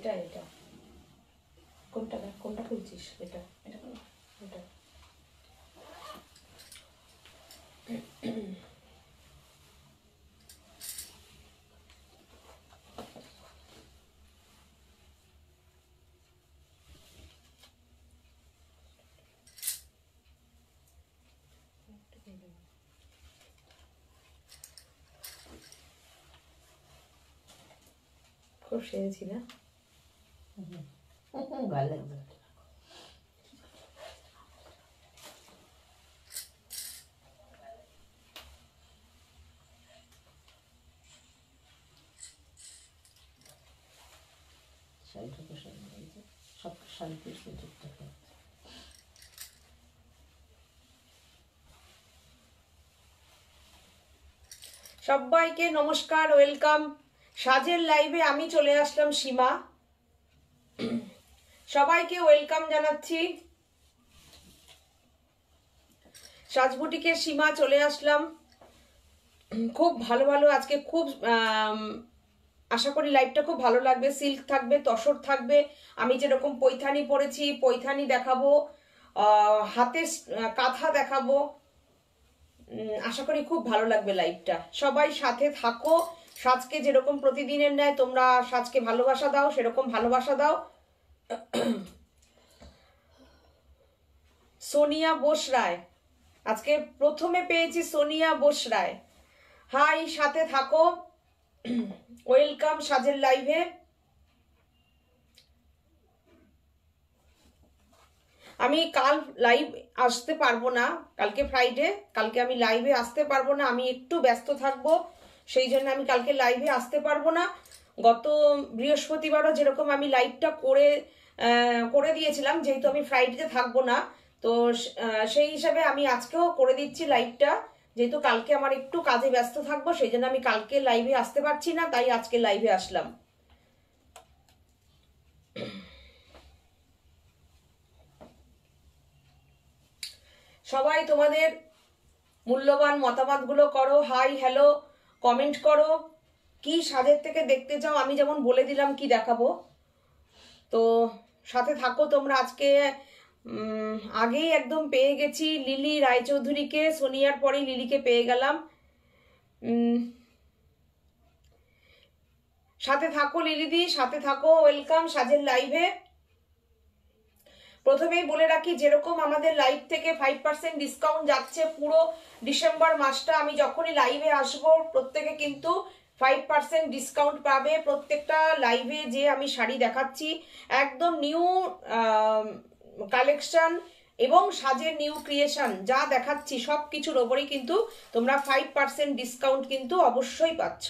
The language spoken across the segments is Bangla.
এটা এটা কোনটা কোনটা খুলছিস? এটা এটা এটা খুব সেরেছি না? ভালো লাগবে। শাড়িটা সব শাড়িতে সুযোগটা সবাইকে নমস্কার, ওয়েলকাম। সাজের লাইভে আমি চলে আসলাম সীমা। সবাইকে ওয়েলকাম জানাচ্ছি। সাজ বুটিকের সীমা চলে আসলাম। খুব ভালো ভালো আজকে খুব আশা করি লাইভটা খুব ভালো লাগবে। সিল্ক থাকবে, তসর থাকবে। আমি যেরকম পৈথানি পরেছি পৈথানি দেখাবো, হাতে কাঁথা দেখাবো। আশা করি খুব ভালো লাগবে লাইভটা। সবাই সাথে থাকো। সাজকে যেরকম প্রতিদিনের ন্যায় তোমরা সাজকে ভালোবাসা দাও, সেরকম ভালোবাসা দাও। সোনিয়া বোস রায়, আজকে প্রথমে পেয়েছি সোনিয়া বোস রায়। হাই, সাথে থাকো। ওয়েলকাম সাজের লাইভে। আমি কাল লাইভ আসতে পারবো না, কালকে ফ্রাইডে, কালকে আমি লাইভে আসতে পারবো না। আমি একটু ব্যস্ত থাকবো, সেই জন্য আমি কালকে লাইভে আসতে পারবো না। গত বৃহস্পতিবারও যেরকম আমি লাইভটা করে দিয়েছিলাম, যেহেতু আমি ফ্রাইডেতে থাকবো না, তো সেই হিসাবে আমি আজকেও করে দিচ্ছি লাইভটা। যেহেতু কালকে আমার একটু কাজে ব্যস্ত থাকবো, সেই জন্য আমি কালকে লাইভে আসতে পারছি না, তাই আজকে লাইভে আসলাম। সবাই তোমাদের মূল্যবান মতামতগুলো করো, হাই হ্যালো কমেন্ট করো। কি সাজের থেকে দেখতে চাও আমি যেমন বলে দিলাম কি দেখাবো, তো সাথে থাকো তোমরা। আজকে আগেই একদম পেয়ে গেছি লিলি রায়চৌধুরীকে, সোনিয়ার পরেই লিলিকে পেয়ে গেলাম। সাথে থাকো লিলিদি, সাথে থাকো। ওয়েলকাম সাজের লাইভে। প্রথমেই বলে রাখি, যেরকম আমাদের লাইভ থেকে 5% ডিসকাউন্ট যাচ্ছে পুরো ডিসেম্বর মাসটা। আমি যখনই লাইভে আসবো প্রত্যেকে কিন্তু 5% ডিসকাউন্ট পাবে। প্রত্যেকটা লাইভে যে আমি শাড়ি দেখাচ্ছি একদম নিউ কালেকশন এবং সাজের নিউ ক্রিয়েশন যা দেখাচ্ছি সব কিছুর ওপরেই কিন্তু তোমরা 5% ডিসকাউন্ট কিন্তু অবশ্যই পাচ্ছ।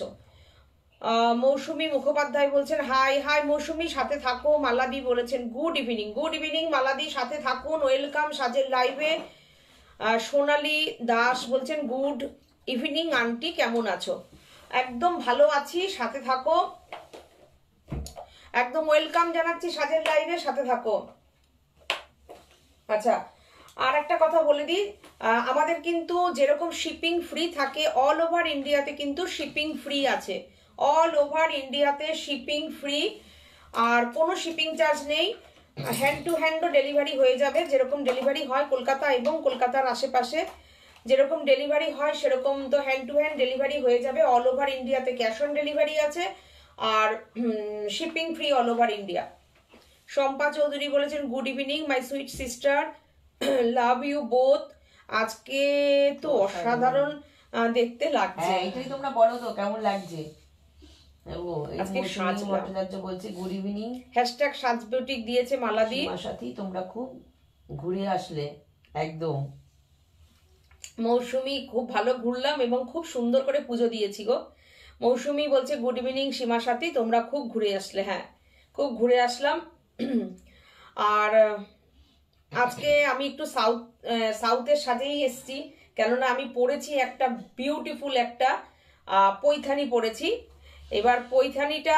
মৌসুমী মুখোপাধ্যায় বলছেন হাই হাই মৌসুমী, সাথে থাকো। মালাদি বলেছেন গুড ইভিনিং, গুড ইভিনিং মালাদি, সাথে থাকুন। ওয়েলকাম সাজের লাইভে। সোনালী দাস বলছেন গুড ইভিনিং আন্টি, কেমন আছো? একদম ভালো আছি, সাথে থাকো। একদম ওয়েলকাম জানাচ্ছি সাজের লাইভে, সাথে থাকো। আচ্ছা, আর একটা কথা বলে দিই, আমাদের কিন্তু যেরকম শিপিং ফ্রি থাকে অল ওভার ইন্ডিয়াতে কিন্তু শিপিং ফ্রি আছে। অল ওভার ইন্ডিয়াতে শিপিং ফ্রি, আর কোনো শিপিং চার্জ নেই। হ্যান্ড টু হ্যান্ডও ডেলিভারি হয়ে যাবে, যেরকম ডেলিভারি হয় কলকাতা এবং কলকাতার আশেপাশে যেরকম ডেলিভারি হয় সেরকম তো হ্যান্ড টু হ্যান্ড ডেলিভারি হয়ে যাবে। অল ওভার ইন্ডিয়াতে ক্যাশ অন ডেলিভারি আছে, আর shipping free all over India. Shampa Chowdhury বলেছেন good evening my sweet sister, love you both. আজকে তো অসাধারণ দেখতে লাগছে। এটাই তোমরা বলো তো কেমন লাগছে। বলছে গুড ইভিনিং, হ্যাশট্যাগ সাজ বিউটিক দিয়েছে মালাদি। আমার সাথে তোমরা খুব ঘুরে আসলে একদম। মৌসুমী খুব ভালো ঘুরলাম এবং খুব সুন্দর করে পুজো দিয়েছি গো। মৌসুমী বলছে গুড ইভিনিং সীমার সাথে, তোমরা খুব ঘুরে আসলে। হ্যাঁ, খুব ঘুরে আসলাম। আর আজকে আমি একটু সাউথের সাজেই এসছি, কেননা আমি পরেছি একটা বিউটিফুল একটা পৈথানি পরেছি। এবার পৈথানিটা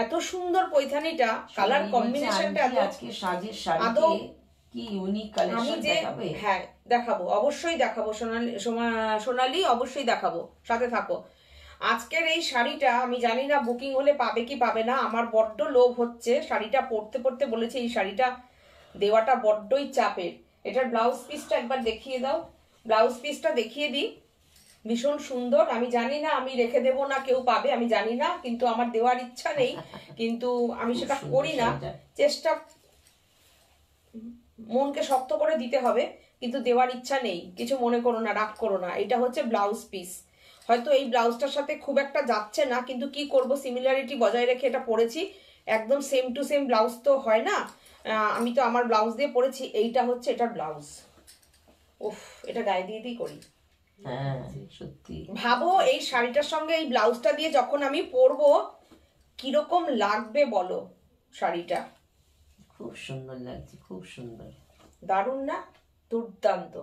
এত সুন্দর, পৈথানিটা কালার কম্বিনেশনটা আজকে সাজের শাড়িতে কি ইউনিক কালেকশন দেখাবে? হ্যাঁ দেখাবো, অবশ্যই দেখাবো সোনালি, অবশ্যই দেখাবো, সাথে থাকো। আজকের এই শাড়িটা আমি জানি না বুকিং হলে পাবে কি পাবে না, আমার বড্ড লোভ হচ্ছে শাড়িটা পরতে পরতে, বলেছে এই শাড়িটা দেওয়াটা বড্ডই চাপের। এটার ব্লাউজ পিসটা একবার দেখিয়ে দাও, ব্লাউজ পিসটা দেখিয়ে দিই, ভীষণ সুন্দর। আমি জানি না আমি রেখে দেবো না কেউ পাবে, আমি জানি না, কিন্তু আমার দেওয়ার ইচ্ছা নেই, কিন্তু আমি সেটা করি না, চেষ্টা মনকে শক্ত করে দিতে হবে, কিন্তু দেওয়ার ইচ্ছা নেই, কিছু মনে করো না, রাগ করো না। এটা হচ্ছে ব্লাউজ পিস, হয়তো এই ব্লাউজটার সাথে খুব একটা যাচ্ছে না, কিন্তু কি করব, সিমিলারিটি বজায় রেখে এটা পরেছি, একদম সেম টু সেম ব্লাউজ তো হয় না, আমি তো আমার ব্লাউজ দিয়ে পরেছি, এইটা হচ্ছে এটার ব্লাউজ। উফ, এটা গায়ে দিয়ে দিই করি। হ্যাঁ সত্যি, ভাবো এই শাড়িটার সঙ্গে এই ব্লাউজটা দিয়ে যখন আমি পরবো কিরকম লাগবে বলো শাড়িটা। খুব সুন্দর লাগছে, খুব সুন্দর, দারুণ না? দুর্দান্ত,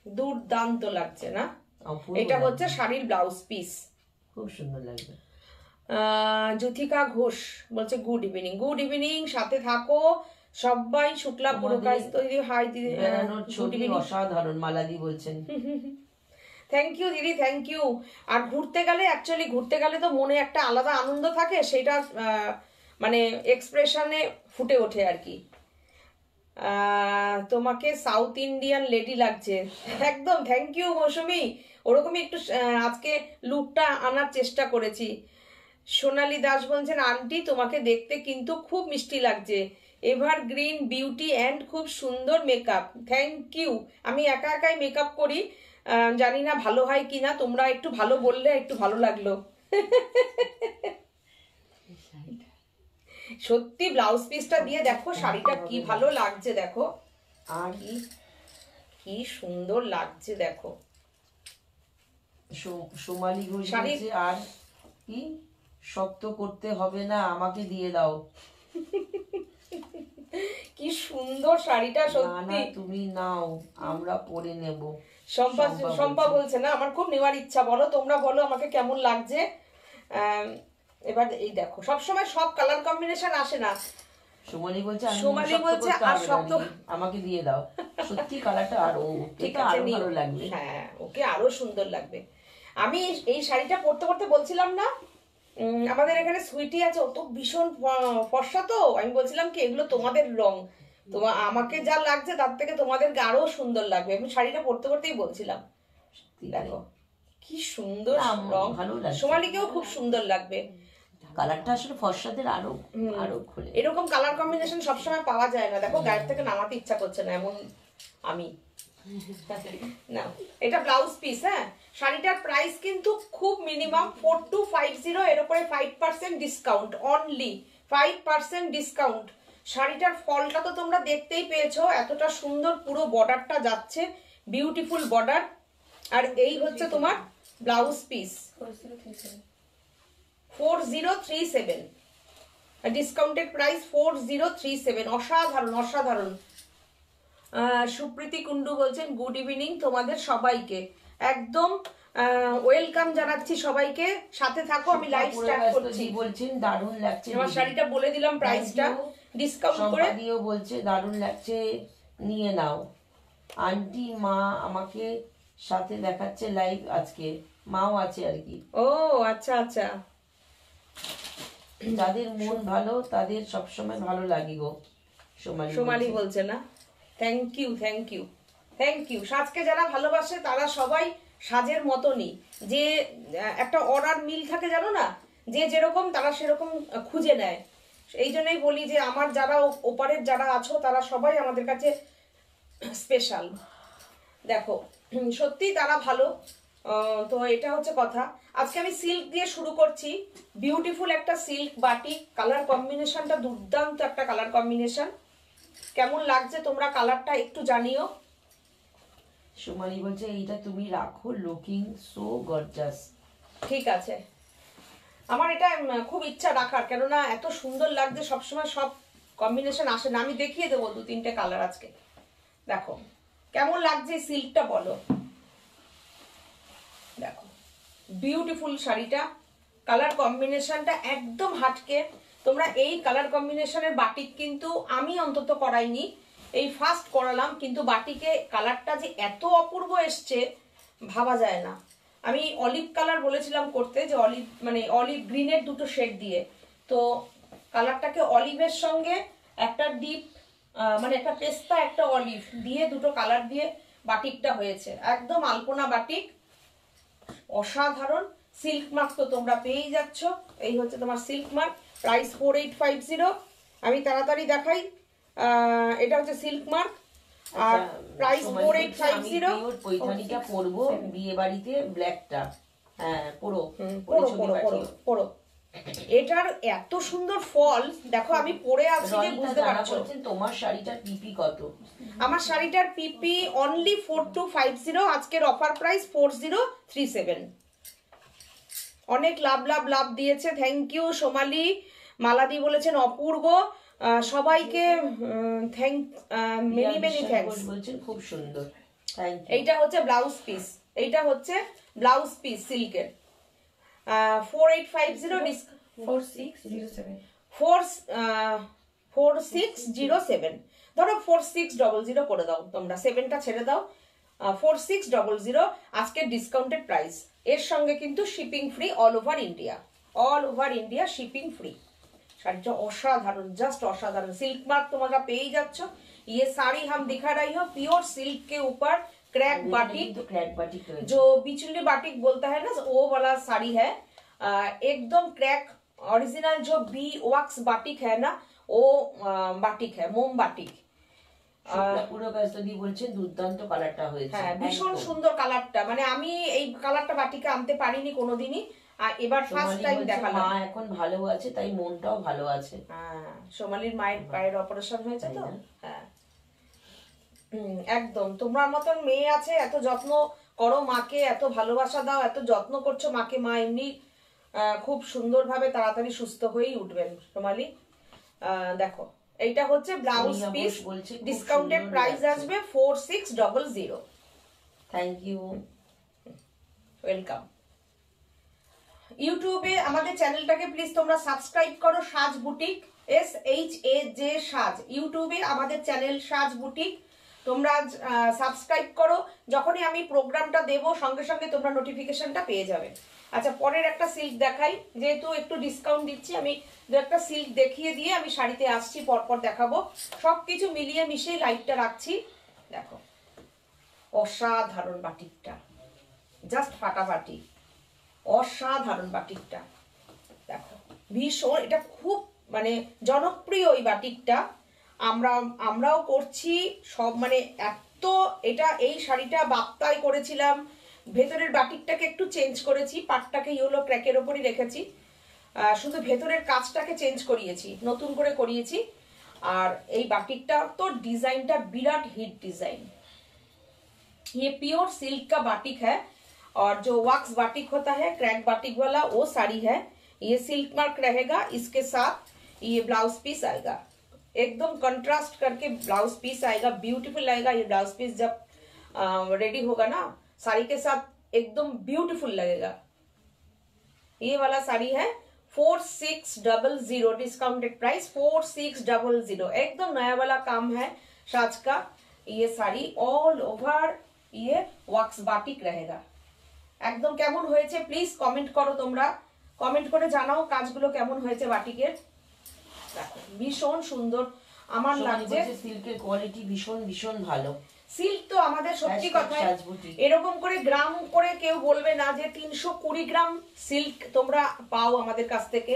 দুর্দান্ত লাগছে না? এটা হচ্ছে শাড়ির ব্লাউজ পিস, খুব সুন্দর লাগবে। জ্যোতিকা ঘোষ বলছে গুড ইভিনিং, গুড ইভিনিং, সাথে থাকো সবাই। শুক্লা পুরকাশ তৈরি, হাই দিদি, ছবি অসাধারণ, মালাদি বলছেন। থ্যাংক ইউ দিদি, থ্যাংক ইউ। আর ঘুরতে গেলে, অ্যাকচুয়ালি ঘুরতে গেলে তো মনে একটা আলাদা আনন্দ থাকে, সেটা মানে এক্সপ্রেশনে ফুটে ওঠে আর কি। তোমাকে সাউথ ইন্ডিয়ান লেডি লাগছে, একদম থ্যাংক ইউ মৌসুমি, ওরকমই একটু আজকে লুকটা আনার চেষ্টা করেছি। সোনালী দাস বলছেন আন্টি তোমাকে দেখতে কিন্তু খুব মিষ্টি লাগছে, এভারগ্রিন বিউটি অ্যান্ড খুব সুন্দর মেকআপ। Thank you. আমি একা একাই মেকআপ করি, জানি না ভালো হয় কিনা, তোমরা একটু ভালো বললে একটু ভালো লাগলো। সত্যি ব্লাউজ পিসটা দিয়ে দেখো শাড়িটা কি ভালো লাগছে, দেখো আর কি সুন্দর লাগছে দেখো। সোমালি ঘোষ বলছে আর কি শক্ত করতে হবে না, আমাকে দিয়ে দাও। কি সুন্দর শাড়িটা, সত্যি। তুমি নাও, আমরা পরে নেব। শম্পা বলছে না আমার খুব নেওয়ার ইচ্ছা, বলো তোমরা বলো আমাকে কেমন লাগছে। এবার এই দেখো, সবসময় সব কালার কম্বিনেশন আসে না। সোমালি বলছে আর শক্ত আমাকে দিয়ে দাও, সত্যি কালারটা আরো ঠিক আছে, ভালো লাগবে। হ্যাঁ, ওকে আরো সুন্দর লাগবে। আমি এই শাড়িটা পরতে পরতে বলছিলাম না, আমাদের এখানে সুইটি আছে, ও তো ভীষণ ফর্সা, তো আমি বলছিলাম কি এগুলো তোমাদের রং, তোমার আমাকে যা লাগছে তার থেকে তোমাদের আরো সুন্দর লাগবে, আমি শাড়িটা পরতে পরতেই বলছিলাম। দেখো কি সুন্দর রং, সোমালিকেও খুব সুন্দর লাগবে। কালারটা আসলে ফর্সাদের আরো আরো খুলে, এরকম কালার কম্বিনেশন সবসময় পাওয়া যায় না। দেখো গায়ের থেকে নামাতে ইচ্ছা করছে না এমন আমি না। এটা ব্লাউজ পিস, হ্যাঁ, শাড়িটার প্রাইস কিন্তু খুব মিনিমাম 4250, এর উপরে 5% ডিসকাউন্ট, অনলি 5% ডিসকাউন্ট। শাড়িটার ফলটা তো তোমরা দেখতেই পেয়েছো, এতটা সুন্দর পুরো বর্ডারটা যাচ্ছে, বিউটিফুল বর্ডার। আর এই হচ্ছে তোমার ব্লাউজ পিস 4037, ডিসকাউন্টেড প্রাইস 4037, অসাধারণ অসাধারণ। সুপ্রীতি কুন্ডু বলছেন গুড ইভিনিং তোমাদের সবাইকে, একদম ওয়েলকাম জানাচ্ছি সবাইকে, সাথে থাকো, আমি লাইভ স্টার্ট করছি। বলছেন দারুণ লাগছে, আমার শাড়িটা বলে দিলাম প্রাইসটা ডিসকাউন্ট করে, দিও বলছে দারুণ লাগছে, নিয়ে নাও। আন্টি মা আমাকে সাথে দেখাচ্ছে লাইভ আজকে, মাও আছে আর কি। ও আচ্ছা আচ্ছা, যাদের মন ভালো তাদের সবসময় ভালো লাগে গো, সোমালি বলছে না। Thank you thank you thank you. সাজকে যারা ভালোবাসে তারা সবাই সাজের মতনই, যে একটা অর্ডার মিল থাকে জানো না, যে যেরকম তারা সেরকম খুঁজে নেয়। এই জন্যই বলি যে আমার যারা ওপারের যারা আছো তারা সবাই আমাদের কাছে স্পেশাল। দেখো সত্যি তারা ভালো, তো এটা হচ্ছে কথা। আজকে আমি সিল্ক দিয়ে শুরু করছি, বিউটিফুল একটা সিল্ক বাটিক, কালার কম্বিনেশনটা দুর্দান্ত একটা কালার কম্বিনেশন। কেমন লাগছে তোমরা কালারটা একটু জানিও। সুমালি বলছে এইটা তুমি রাখো, লুকিং সো গর্জাস। ঠিক আছে, আমার এটা খুব ইচ্ছা রাখার, কেননা এত সুন্দর লাগছে, সবসময় সব কম্বিনেশন আসে না। আমি দেখিয়ে দেবো 2-3টে কালার আজকে, দেখো কেমন লাগছে সিল্কটা বলো। দেখো বিউটিফুল শাড়িটা, কালার কম্বিনেশনটা একদম হাটকে। তোমরা এই কালার কম্বিনেশনের বাটিক কিন্তু আমি অন্তত করাইনি, এই ফার্স্ট করালাম, কিন্তু বাটিকে কালারটা যে এত অপূর্ব এসছে ভাবা যায় না। আমি অলিভ কালার বলেছিলাম করতে, যে অলিভ মানে অলিভ গ্রিনের দুটো শেড দিয়ে, তো কালারটাকে অলিভের সঙ্গে একটা ডিপ মানে একটা পেস্তা একটা অলিভ দিয়ে দুটো কালার দিয়ে বাটিকটা হয়েছে, একদম আলপনা বাটিক, অসাধারণ। সিল্ক মার্ক তো তোমরা পেয়েই যাচ্ছ, এই হচ্ছে তোমার সিল্ক মার্ক, প্রাইস 4850। আমি তাড়াতাড়ি দেখাই, এটা হচ্ছে সিল্ক মার্ক আর প্রাইস 4850। পৈঠানিটা পরবো বিয়ে বাড়িতে, ব্ল্যাকটা। হ্যাঁ পরো পরো। এটার এত সুন্দর ফল দেখো, আমি পরে আছি যে বুঝতে পারছো। তোমার শাড়িটার পিপি কত? আমার শাড়িটার পিপি অনলি 4250, আজকের অফার প্রাইস 4037। অনেক লাভ দিয়েছে, থ্যাংক ইউ সোমালি। মালাদি বলেছেন অপূর্ব, সবাইকে মেনি থ্যাঙ্কস বলছেন, খুব সুন্দর। এইটা হচ্ছে ব্লাউজ পিস, এইটা হচ্ছে ব্লাউজ পিস সিল্কের, 4850 4607 ধরো 4600 করে দাও তোমরা, 7টা ছেড়ে দাও, 4600 আজকের ডিসকাউন্টেড প্রাইস। এর সঙ্গে কিন্তু shipping free all over India shipping free. শাড়িটা অসাধারণ, জাস্ট অसाधारण। सिल्क मार्क तुम्हारा पे ही जाচ্ছ। ये साड़ी हम दिखा रही हो प्योर सिल्क के ऊपर क्रैक बाटिक, जो बिचुली बाटिक बोलता है ना, वो वाला साड़ी है, एकदम क्रैक ओरिजिनल। जो बी वैक्स बाटिक है ना, वो बाटिक है, मोम बाटिक। দুর্দান্ত কালারটা হয়েছে, হ্যাঁ ভীষণ সুন্দর কালারটা, মানে আমি এই কালারটা বাটিকে আনতে পারিনি কোনোদিনই, আর এবার ফার্স্ট টাইম দেখালাম। মা এখন ভালো আছে, তাই মনটাও ভালো আছে। হ্যাঁ সোমালির মায়ের পায়ের অপারেশন হয়েছে তো, হ্যাঁ একদম তোমার মতন মেয়ে আছে, এত যত্ন করো মাকে, এত ভালোবাসা দাও, এত যত্ন করছো মাকে, মা এমনি খুব সুন্দরভাবে তাড়াতাড়ি সুস্থ হয়েই উঠবেন সোমালি। দেখো এইটা হচ্ছে ব্লাউজ পিস, ডিসকাউন্টেড প্রাইস আসবে 4600। Thank you, welcome. ইউটিউবে আমাদের চ্যানেলটাকে প্লিজ তোমরা সাবস্ক্রাইব করো, সাজ বুটিক, SHAJ সাজ। ইউটিউবে আমাদের চ্যানেল সাজ বুটিক তোমরা সাবস্ক্রাইব করো, যখনই আমি প্রোগ্রামটা দেব সঙ্গে সঙ্গে তোমরা নোটিফিকেশনটা পেয়ে যাবে। আচ্ছা পরের একটা সিল্ক দেখাই, যেহেতু একটু ডিসকাউন্ট দিচ্ছি, আমি দু একটা সিল্ক দেখিয়ে দিয়ে আমি শাড়িতে আসছি, পরপর দেখাবো। সবকিছু মিলিয়ে মিশিয়ে লাইটটা রাখছি। দেখো অসাধারণ বাটিকটা, জাস্ট ফাটাফাটি, অসাধারণ বাটিকটা। দেখো ভীষণ, এটা খুব মানে জনপ্রিয় এই বাটিকটা, আমরাও করছি সব, মানে এত এটা, এই শাড়িটা বাপ্তায় করেছিলাম, ভেতরের বাটিকটাকে একটু চেঞ্জ করেছি, পাটটাকে ইয়েলো ক্র্যাকের ওপরই রেখেছি, শুধু ভেতরের কাজটাকে চেঞ্জ করিয়েছি, নতুন করে করিয়েছি। আর এই বাটিকটা তো ডিজাইনটা বিরাট হিট डिजाइन। ये प्योर सिल्क का बाटिक है, और जो वैक्स बाटिक होता है क्रैक बाटिक वाला, वो साड़ी है। ये सिल्क मार्क रहेगा, इसके साथ ये ब्लाउज पीस आएगा, एकदम कंट्रास्ट करके ब्लाउज पीस आएगा, ब्यूटीफुल आएगा। ये ब्लाउज पीस जब रेडी होगा ना साड़ी के साथ, एकदम ब्यूटीफुल लगेगा। ये वाला साड़ी है 4600, डिस्काउंटेड प्राइस 4600, एकदम नया वाला काम है साज का। ये साड़ी ऑल ओवर ये ওয়াক্স বাটিক रहेगा। একদম কেমন হয়েছে প্লিজ কমেন্ট করো, তোমরা কমেন্ট করে জানাও কাজগুলো কেমন হয়েছে বাটিকের। দেখো ভীষণ সুন্দর আমার লাগছে, সিল্কের কোয়ালিটি ভীষণ ভীষণ ভালো। সিল্ক তো আমাদের সত্যি কথা, এরকম করে গ্রাম করে কেউ বলবে না যে 320 গ্রাম সিল্ক তোমরা পাও আমাদের কাছ থেকে,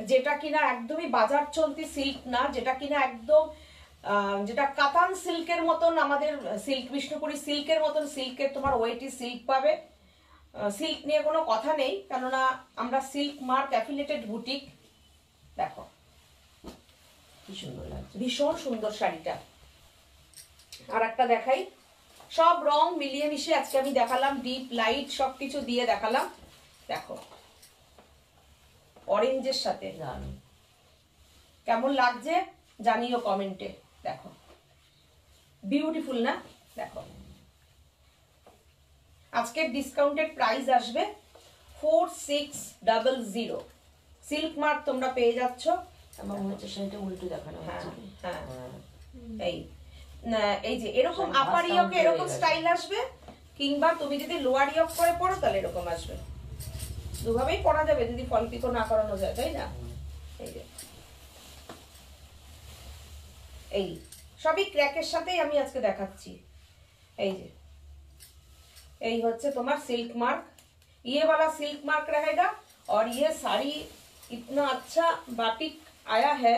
যেটা কিনা একদমই বাজার চলতি সিল্ক না, যেটা কিনা একদম যেটা কাতান সিল্কের মতন, আমাদের সিল্ক বিষ্ণুপুরি সিল্কের মতন সিল্কের তোমার ওয়েটি সিল্ক পাবে। সিল্ক নিয়ে কোনো কথা নেই, কেননা আমরা সিল্ক মার্ক অ্যাফিলিয়েটেড বুটিক। দেখো কি সুন্দর লাগছে, ভীষণ সুন্দর শাড়িটা। আর একটা দেখাই, সব রং মিলিয়ে মিশিয়ে আজকে আমি দেখালাম, ডিপ লাইট সবকিছু দিয়ে দেখালাম। দেখো অরেঞ্জের সাথে কেমন লাগছে জানিও কমেন্টে। দেখো বিউটিফুল না? দেখো আজকের ডিসকাউন্টেড প্রাইস আসবে 4600। সিল্ক মার্ক তোমরা পেয়ে যাচ্ছ। আমার মনে হচ্ছে সেটা উল্টো দেখানো হচ্ছে। হ্যাঁ এই এই যে এরকম আপারিওকে এরকম স্টাইল আসবে, কিংবা তুমি যদি লোয়ার ইয়ক করে পরো তাহলে এরকম আসবে। দুভাবেই পরা যাবে যদি ফল পিকো না করানো যায়, তাই না? এই যে এই সবই ক্র্যাকের সাথেই আমি আজকে দেখাচ্ছি। এই যে এই হচ্ছে তোমার सिल्क मार्क, ये वाला सिल्क मार्क रहेगा। और ये साड़ी इतना अच्छा बाटिक आया है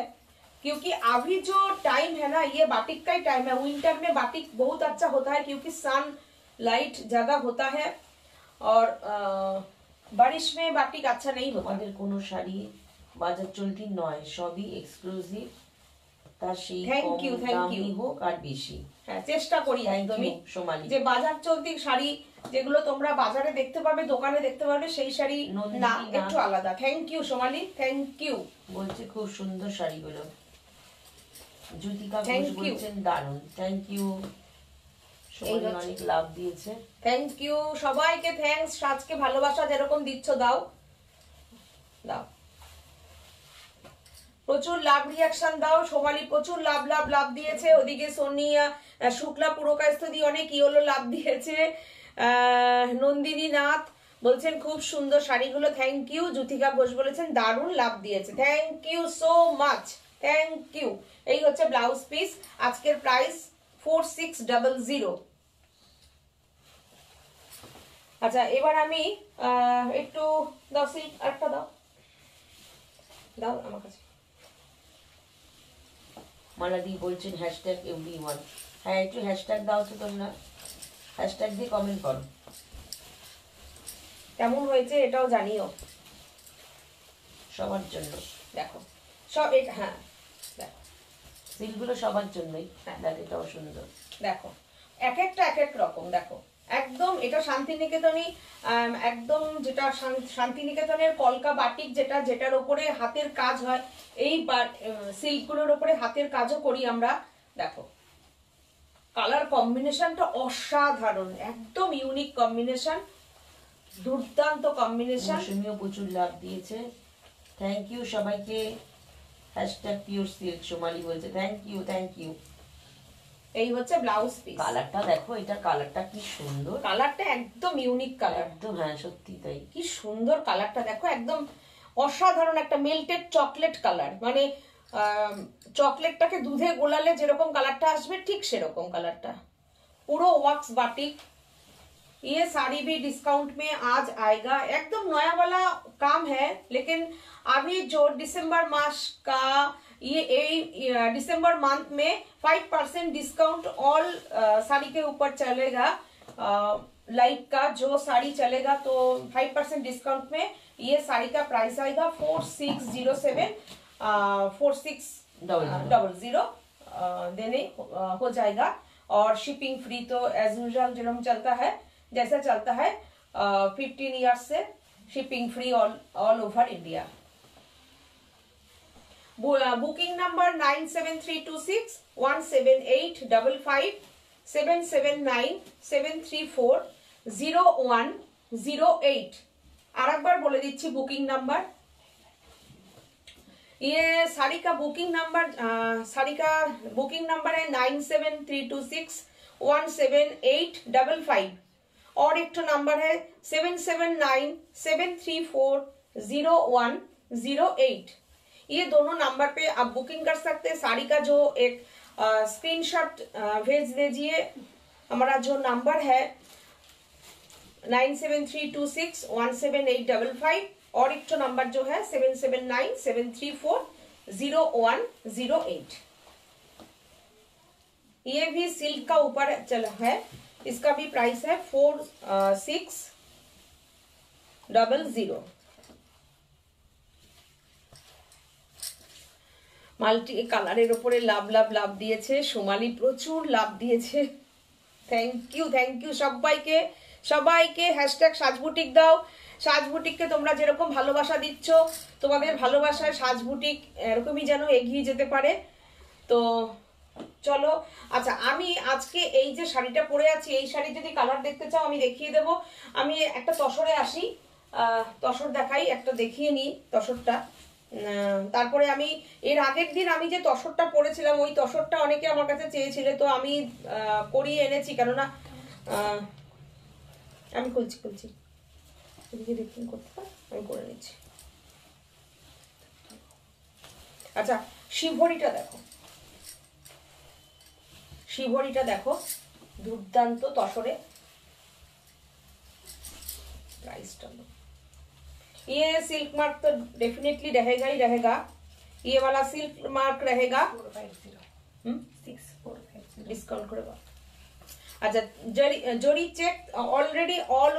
क्योंकि अभी जो टाइम है ना ये बाटिक का ही टाइम है। विंटर में बाटिक बहुत अच्छा होता है क्योंकि सन लाइट ज्यादा होता है और बारिश में बाटिक अच्छा नहीं होता। আমাদের কোনো শাড়ি বাজার চলতি নয়, সবই এক্সক্লুসিভ, তার সেই Thank you, thank you. দামই হোক আর বেশি। হ্যাঁ, চেষ্টা করি একদমই সোমালি যে বাজার চলতি শাড়ি যেগুলো তোমরা বাজারে দেখতে পাবে, দোকানে দেখতে পাবে, সেই শাড়ি না, একটু আলাদা। Thank you Somali, thank you. বলছে খুব সুন্দর শাড়িগুলো। Jyotika Ghosh Thank you. বলছেন দারুণ, থ্যাংক ইউ। সোমালি অনেক লাভ দিয়েছে, থ্যাংক ইউ সবাইকে, থ্যাঙ্কস। আজকে ভালোবাসা যেরকম দিচ্ছ দাও দাও, প্রচুর লাভ রিয়াকশন দাও। সোমালি প্রচুর লাভ লাভ লাভ দিয়েছে। ওদিকে সোনিয়া শুক্লা পুরকায়স্থদি অনেক ইয়েলো লাভ দিয়েছে। নন্দিনী নাথ বলছেন খুব সুন্দর শাড়িগুলো, থ্যাংক ইউ। জ্যোতিকা ঘোষ বলেছেন দারুণ লাভ দিয়েছে, thank you so much, thank you. এই হচ্ছে ব্লাউজ পিস, আজকের প্রাইস 4600। আচ্ছা এবার আমি একটু দাও সিল্ক, একটা দাও দাও আমার কাছে। মালাদি বলছেন হ্যাশট্যাগ এভরিওয়ান। হ্যাঁ একটু হ্যাশট্যাগ দাও তো তোমরা, হ্যাশট্যাগ দিয়ে কমেন্ট করো কেমন হয়েছে এটাও জানিও সবার জন্য। দেখো সব এটা, হ্যাঁ দেখো সিলগুলো সবার জন্যই। দেখ এটাও সুন্দর, দেখো এক একটা এক এক রকম। দেখো একদম এটা শান্তিনিকেতনই, একদম যেটা শান্তিনিকেতনের কলকা বাটিক, যেটার ওপরে হাতের কাজ হয়, এই সিল্কগুলোর ওপরে হাতের কাজও করি আমরা। দেখো কালার কম্বিনেশনটা অসাধারণ, একদম ইউনিক কম্বিনেশন, দুর্দান্ত কম্বিনেশন। মৌসুমিও প্রচুর লাভ দিয়েছে, থ্যাংক ইউ সবাইকে। হ্যাশট্যাগ পিওর সিল্ক সোমালি বলছে থ্যাংক ইউ, থ্যাংক ইউ। এই হচ্ছে ব্লাউজ পিস। কালারটা দেখো, এটা কালারটা কি সুন্দর, কালারটা একদম ইউনিক কালার, একদম হ্যাঁ সত্যি তাই। কি সুন্দর কালারটা দেখো, একদম অসাধারণ একটা মেল্টেড চকলেট কালার। মানে চকলেটটাকে দুধে গোলালে যেরকম কালারটা আসবে ঠিক সেরকম কালারটা, পুরো ওয়াক্স বাটিक। ये साड़ी भी डिस्काउंट में आज आएगा, एकदम नया वाला काम है। लेकिन अभी जो दिसंबर मास का ये दिसंबर मंथ में 5% डिस्काउंट ऑल साड़ी के ऊपर चलेगा। लाइक का जो साड़ी चलेगा तो 5% डिस्काउंट में ये साड़ी का प्राइस आएगा 4607 4600 देने हो जाएगा। और शिपिंग फ्री तो एज यूजुअल जो चलता है, जैसा चलता है 15 ईयर्स से shipping free all over India. Booking number 97326 17855 779 734 0108। আর একবার বলে দিচ্ছি বুকিং নাম্বার। ये साड़ी का बुकिंग नंबर है 97326 17855 और एक तो नंबर है 779 734 0108। ये दोनों नंबर पे आप बुकिंग कर सकते हैं। साड़ी का जो एक स्क्रीनशॉट भेज दीजिए। हमारा जो नंबर है 97326 17855 और एक तो नंबर जो है 779 734 0108। ये भी सिल्क का ऊपर चला है, इसका भी प्राइस है 4600। মাল্টি কালারের উপরে লাভ লাভ লাভ দিয়েছে সোমালি, প্রচুর লাভ দিয়েছে। থ্যাংক ইউ সবাইকে সবাইকে। হ্যাশট্যাগ সাজবুটিক দাও। সাজবুটিককে তোমরা যেরকম ভালোবাসা দিচ্ছ, তোমাদের ভালোবাসায় সাজবুটিক এরকমই যেন এগিয়ে যেতে পারে। তো চলো, আচ্ছা আমি আজকে এই যে শাড়িটা পরে আছি, এই শাড়ি যদি কালার দেখতে চাও আমি দেখিয়ে দেবো। আমি একটা তসরে আসি, তসর দেখাই, একটা দেখিয়ে নিই তসরটা। তারপরে আমি এর আগের দিন আমি যে তসরটা পরেছিলাম ওই তসরটা অনেকে আমার কাছে চেয়েছিলে, তো আমি করিয়ে এনেছি। কেননা আমি খুলছি এদিকে দেখুন করতে পার, আমি করে নিচ্ছি। আচ্ছা শিভরিটা দেখো, শিভরিটা দেখো, দুর্দান্ত তসরে। प्राइसটা ये सिल्क मार्क तो डेफिनेटली रहेगा ही रहेगा, ये वाला सिल्क मार्क रहेगा 6,450 डिस्काउंट करेगा। अच्छा जरी चेक ऑलरेडी ऑल,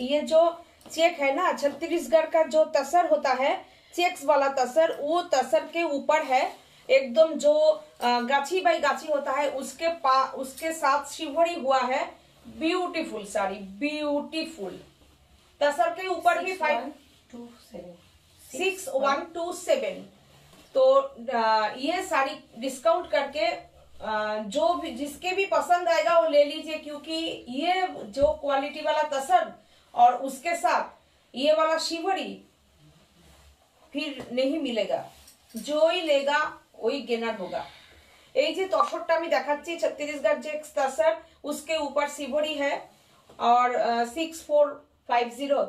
ये जो चेक है ना छत्तीसगढ़ का जो तसर होता है, चेक्स वाला तसर, वो तसर के ऊपर है एकदम जो गाछी बाई गाछी होता है उसके साथ शिवरी हुआ है। Beautiful sari, beautiful. तसर के ऊपर भी 6127। तो ये साड़ी डिस्काउंट करके जो भी जिसके भी पसंद आएगा वो ले लीजिए, क्योंकि ये जो क्वालिटी वाला तसर और उसके साथ ये वाला शिवरी फिर नहीं मिलेगा। जो ही लेगा वही गेनर होगा। এই যে তসরটা আমি দেখাচ্ছি ছত্তিশগড় যে তসর, उसके ऊपर शिवरी है और 6450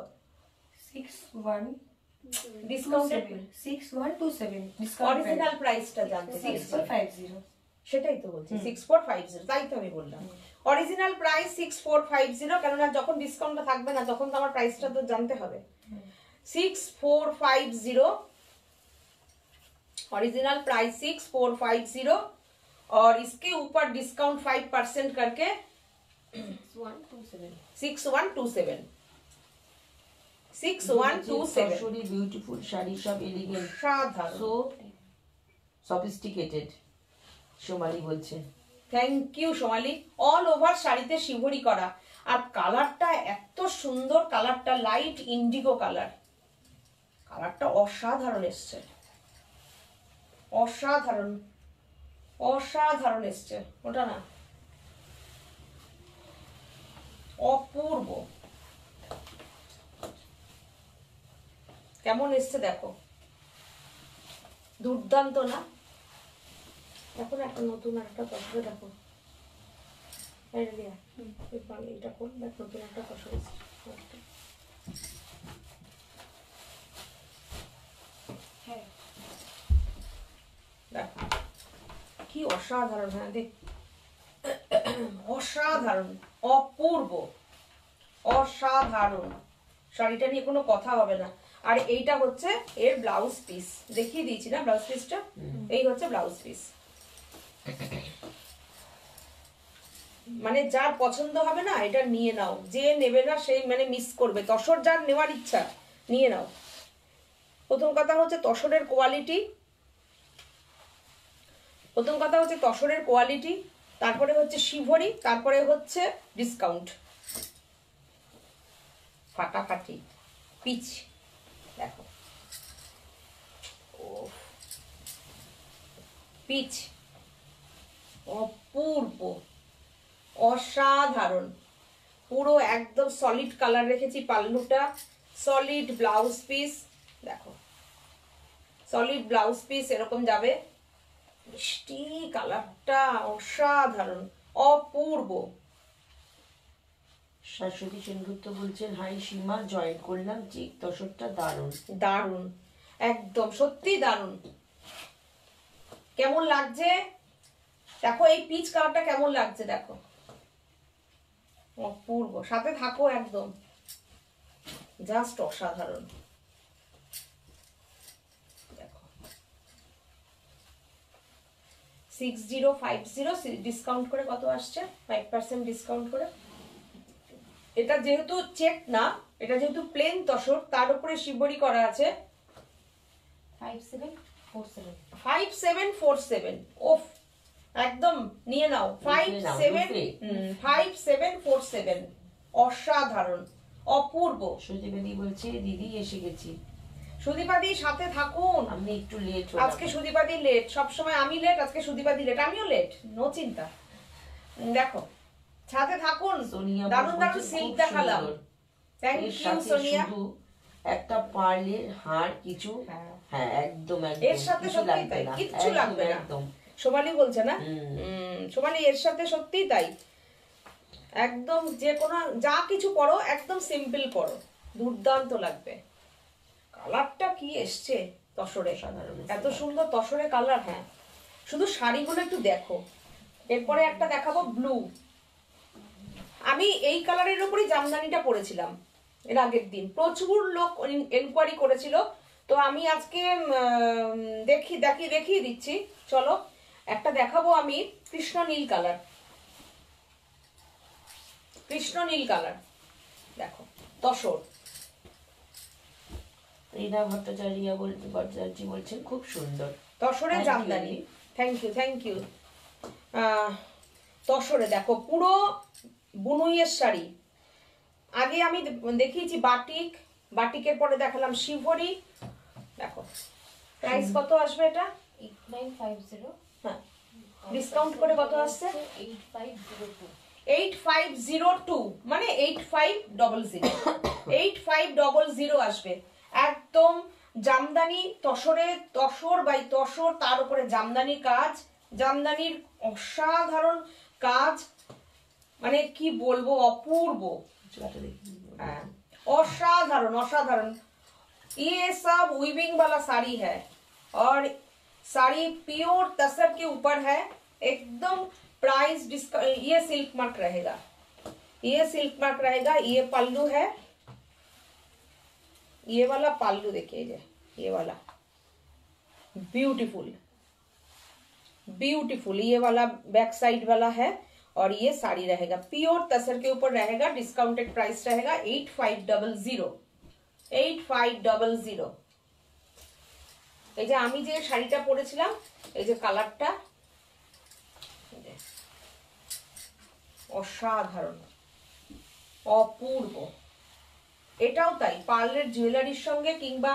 6127 অরিজিনাল প্রাইসটা জানতে 6450 সেটাই তো বলছি 6450, তাই তো আমি বললাম অরিজিনাল প্রাইস 6450, কারণ যখন ডিসকাউন্টটা থাকবে না তখন তো আমার প্রাইসটা তো জানতে হবে। 6450 ओरिजिनल प्राइस 6450 और इसके ऊपर डिस्काउंट 5% करके 6127 বিউটিফুল শাড়ি, সব এলিগেন্ট, সাধারণ, সো সফিস্টিকেটেড। সোমালি বলছে thank you Somali. All over শাড়িতে শিভরি করা, আর কালারটা এত সুন্দর, কালারটা লাইট ইন্ডিগো কালার, কালারটা অসাধারণ এসছে, অসাধারণ অসাধারণ এসছে, ওটা না অপূর্ব। কেমন এসছে দেখো, দুর্দান্ত না? এখন একটা নতুন একটা তসরে দেখো, এটা কোন দেখ, নতুন একটা তসর এসছে। কি অসাধারণ, হ্যাঁ দেখ, অসাধারণ, অপূর্ব, অসাধারণ। শাড়িটা নিয়ে কোনো কথা হবে না। আর এইটা হচ্ছে এর ব্লাউজ পিস, দেখিয়ে দিয়েছি না ব্লাউজ পিসটা, এই হচ্ছে ব্লাউজ পিস। মানে যার পছন্দ হবে না এটা নিয়ে নাও, যে নেবে না সেই মানে মিস করবে। তসর যার নেওয়ার ইচ্ছা নিয়ে নাও। প্রথম কথা হচ্ছে তসরের কোয়ালিটি, প্রথম কথা হচ্ছে তসরের কোয়ালিটি, তারপরে হচ্ছে শিভরি, তারপরে হচ্ছে ডিসকাউন্ট। ফাটাফাটি পিচ দেখো, ও পিচ অপূর্ব, অসাধারণ, পুরো একদম সলিড কালার রেখেছি। পাল্লুটা সলিড, ব্লাউজ পিস দেখো, সলিড ব্লাউজ পিস এরকম যাবে। মিষ্টি কালারটা অসাধারণ, অপূর্ব। শাশ্বতী সেনগুপ্ত বলছেন হাই সীমা, জয়েন করলাম, চেক তসরটা দারুণ, দারুণ, একদম সত্যি দারুণ। কেমন লাগছে দেখো, এই পিচ কালারটা কেমন লাগছে দেখো, অপূর্ব। সাথে থাকো একদম, জাস্ট অসাধারণ। দেখো 6050 ডিসকাউন্ট করে কত আসছে, 5% ডিসকাউন্ট করে। এটা যেহেতু চেক না, এটা যেহেতু প্লেন তসর, তার উপরে শিবরি করা আছে 5747। ওফ, একদম নিয়ে নাও 5747, অসাধারণ, অপূর্ব। সুদীপাদি বলছে দিদি এসে গেছি। সুদীপাদি সাথে থাকুন, আমি একটু লেট, আজকে সুদীপাদি লেট, সবসময় আমি লেট, আজকে সুদীপাদি লেট, আমিও লেট, নো চিন্তা। দেখো সাথে থাকুন, সোনিয়া দারুণ দারুণ সিল্ক দেখালাম। Thank you Sonia. একটা পার্লের হার কিছু, হ্যাঁ একদম একদম এর সাথে সত্যি তাই, কিচ্ছু লাগবে না। একদম সোমালি বলছে না, সোমালি এর সাথে সত্যি তাই, একদম যে কোনো যা কিছু পরো একদম সিম্পল পরো, দুর্দান্ত লাগবে। কালারটা কি এসছে তসরে, এত সুন্দর তসরে কালার। হ্যাঁ, শুধু শাড়িগুলো একটু দেখো। এরপরে একটা দেখাবো ব্লু। আমি এই কালারের উপরই জামদানিটা পরেছিলাম এর আগের দিন, প্রচুর লোক এনকোয়ারি করেছিল। তো আমি আজকে দেখিয়ে দিচ্ছি। চলো একটা দেখাবো আমি কৃষ্ণ নীল কালার। কৃষ্ণ নীল কালার দেখো, তসর। রীনা ভট্টাচার্য বলছেন খুব সুন্দর তসরে জামদানি। Thank you. তসরে দেখো, পুরো বুনুইয়ের শাড়ি। আগে আমি দেখিয়েছি বাটিকের পরে দেখালাম শিভরি। দেখো প্রাইস কত আসবে এটা? 8950। হ্যাঁ, ডিসকাউন্ট করে কত আসছে? 8502। 8502 মানে 8500। 8500 আসবে। একদম জামদানি তসরে, তসর বাই তসর, তার উপরে জামদানি কাজ, জামদানির অসাধারণ কাজ, মানে কি বলবো, অপূর্ব। হ্যাঁ, অসাধাरण। ये सब वीविंग वाला साड़ी है और साड़ी प्योर तसर के ऊपर है एकदम। प्राइस ये सिल्क मार्क रहेगा, ये पल्लू है, ये वाला पल्लू देखिए, ये वाला ब्यूटीफुल ये वाला बैक साइड वाला है। और ये साड़ी रहेगा प्योर तसर के ऊपर रहेगा। डिस्काउंटेड प्राइस रहेगा 8500। এই যে আমি যে শাড়িটা পরেছিলাম, এই যে কালারটা অসাধারণ, অপূর্ব। এটাও তাই, পার্লের জুয়েলারির সঙ্গে কিংবা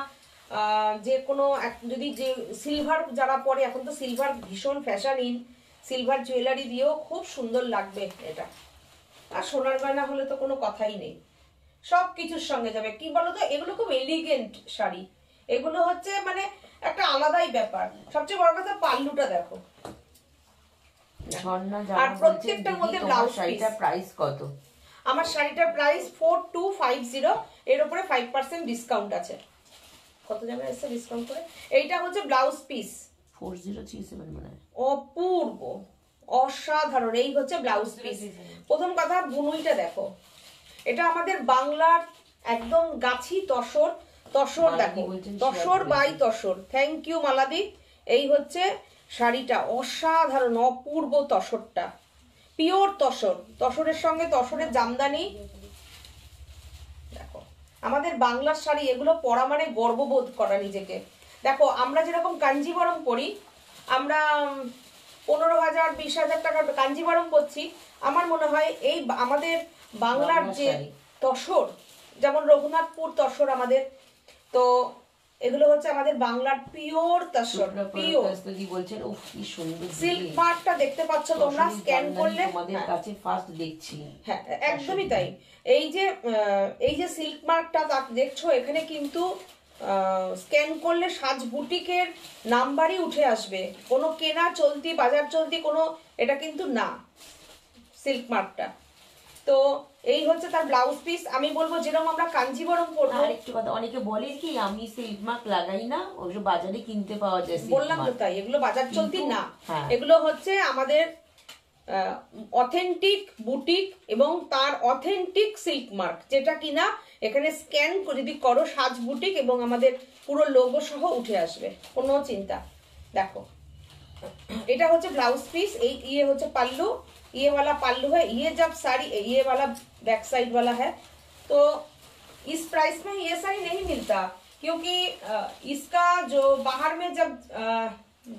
যে কোনো যদি যে সিলভার যারা পরে, এখন তো সিলভার ভীষণ ফ্যাশন ইন, সিলভার জুয়েলারি দিয়েও খুব সুন্দর লাগবে এটা। আর সোনার গয়না হলে তো কোনো কথাই নেই, সব কিছুর সঙ্গে যাবে। কি বলতো, এগুলো খুব এলিগেন্ট শাড়ি, এগুলো হচ্ছে মানে একটা আলাদাই ব্যাপার। সবচেয়ে বড় কথা পাল্লুটা দেখো, আর প্রত্যেকটার মধ্যে ব্লাউজ পিস। প্রাইস কত? আমার শাড়িটার প্রাইস 4250, এর উপরে 5% ডিসকাউন্ট আছে। কত যাবে এসে ডিসকাউন্ট করে? এইটা হচ্ছে ব্লাউজ পিস 4037 মানে। অপূর্ব, অসাধারণ। এই হচ্ছে ব্লাউজ পিস। প্রথম কথা বুনুইটা দেখো, এটা আমাদের বাংলার একদম গাছি তসর দেখো, tussar by tussar. Thank you মালাদি। এই হচ্ছে শাড়িটা, অসাধারণ অপূর্ব তসরটা, পিওর তসরের সঙ্গে তসরের জামদানি। দেখো আমাদের বাংলার শাড়ি, এগুলো পরা মানে গর্ববোধ করা নিজেকে। দেখো আমরা যেরকম কাঞ্জিবরম করি, আমরা 15,000 20,000 টাকার কাঞ্জিবরম করছি। আমার মনে হয় এই আমাদের বাংলার যে তসর, যেমন রঘুনাথপুর তসর আমাদের, তো এগুলো হচ্ছে আমাদের বাংলার পিওর তসর, পিওর। বলছেন উফ কি সুন্দর সিল্ক মার্কটা দেখতে পাচ্ছ তোমরা, স্ক্যান করলে আমাদের কাছে ফার্স্ট দেখছি। হ্যাঁ একদমই তাই। এই যে সিল্ক মার্কটা দেখছো, এখানে কিন্তু স্ক্যান করলে সাজ বুটিকের নাম্বারই উঠে আসবে, কোনো কেনা চলতি বাজার চলতি কোনো এটা কিন্তু না সিল্ক মার্কটা। তো এই হচ্ছে তার ব্লাউজ পিস। আমি বলবো যেরকম আমরা কাঞ্জিবরম পরবো। আর একটু কথা, অনেকে বলে কি আমি সিল্ক মার্ক লাগাই না, ওগুলো বাজারে কিনতে পাওয়া যায়। বললাম তো তাই, এগুলো বাজার চলতি না, এগুলো হচ্ছে আমাদের অথেন্টিক বুটিক এবং তার অথেন্টিক সিল্ক মার্ক, যেটা কিনা এখানে স্ক্যান যদি করো সাজ বুটিক এবং আমাদের পুরো লোগো সহ উঠে আসবে, কোনো চিন্তা। দেখো এটা হচ্ছে ব্লাউজ পিস, এই ये হচ্ছে पल्लू, ये वाला पल्लू है। ये जब साड़ी ये वाला बैक साइड वाला है, तो इस प्राइस में ये साड़ी नहीं मिलता, क्योंकि इसका जो बाहर में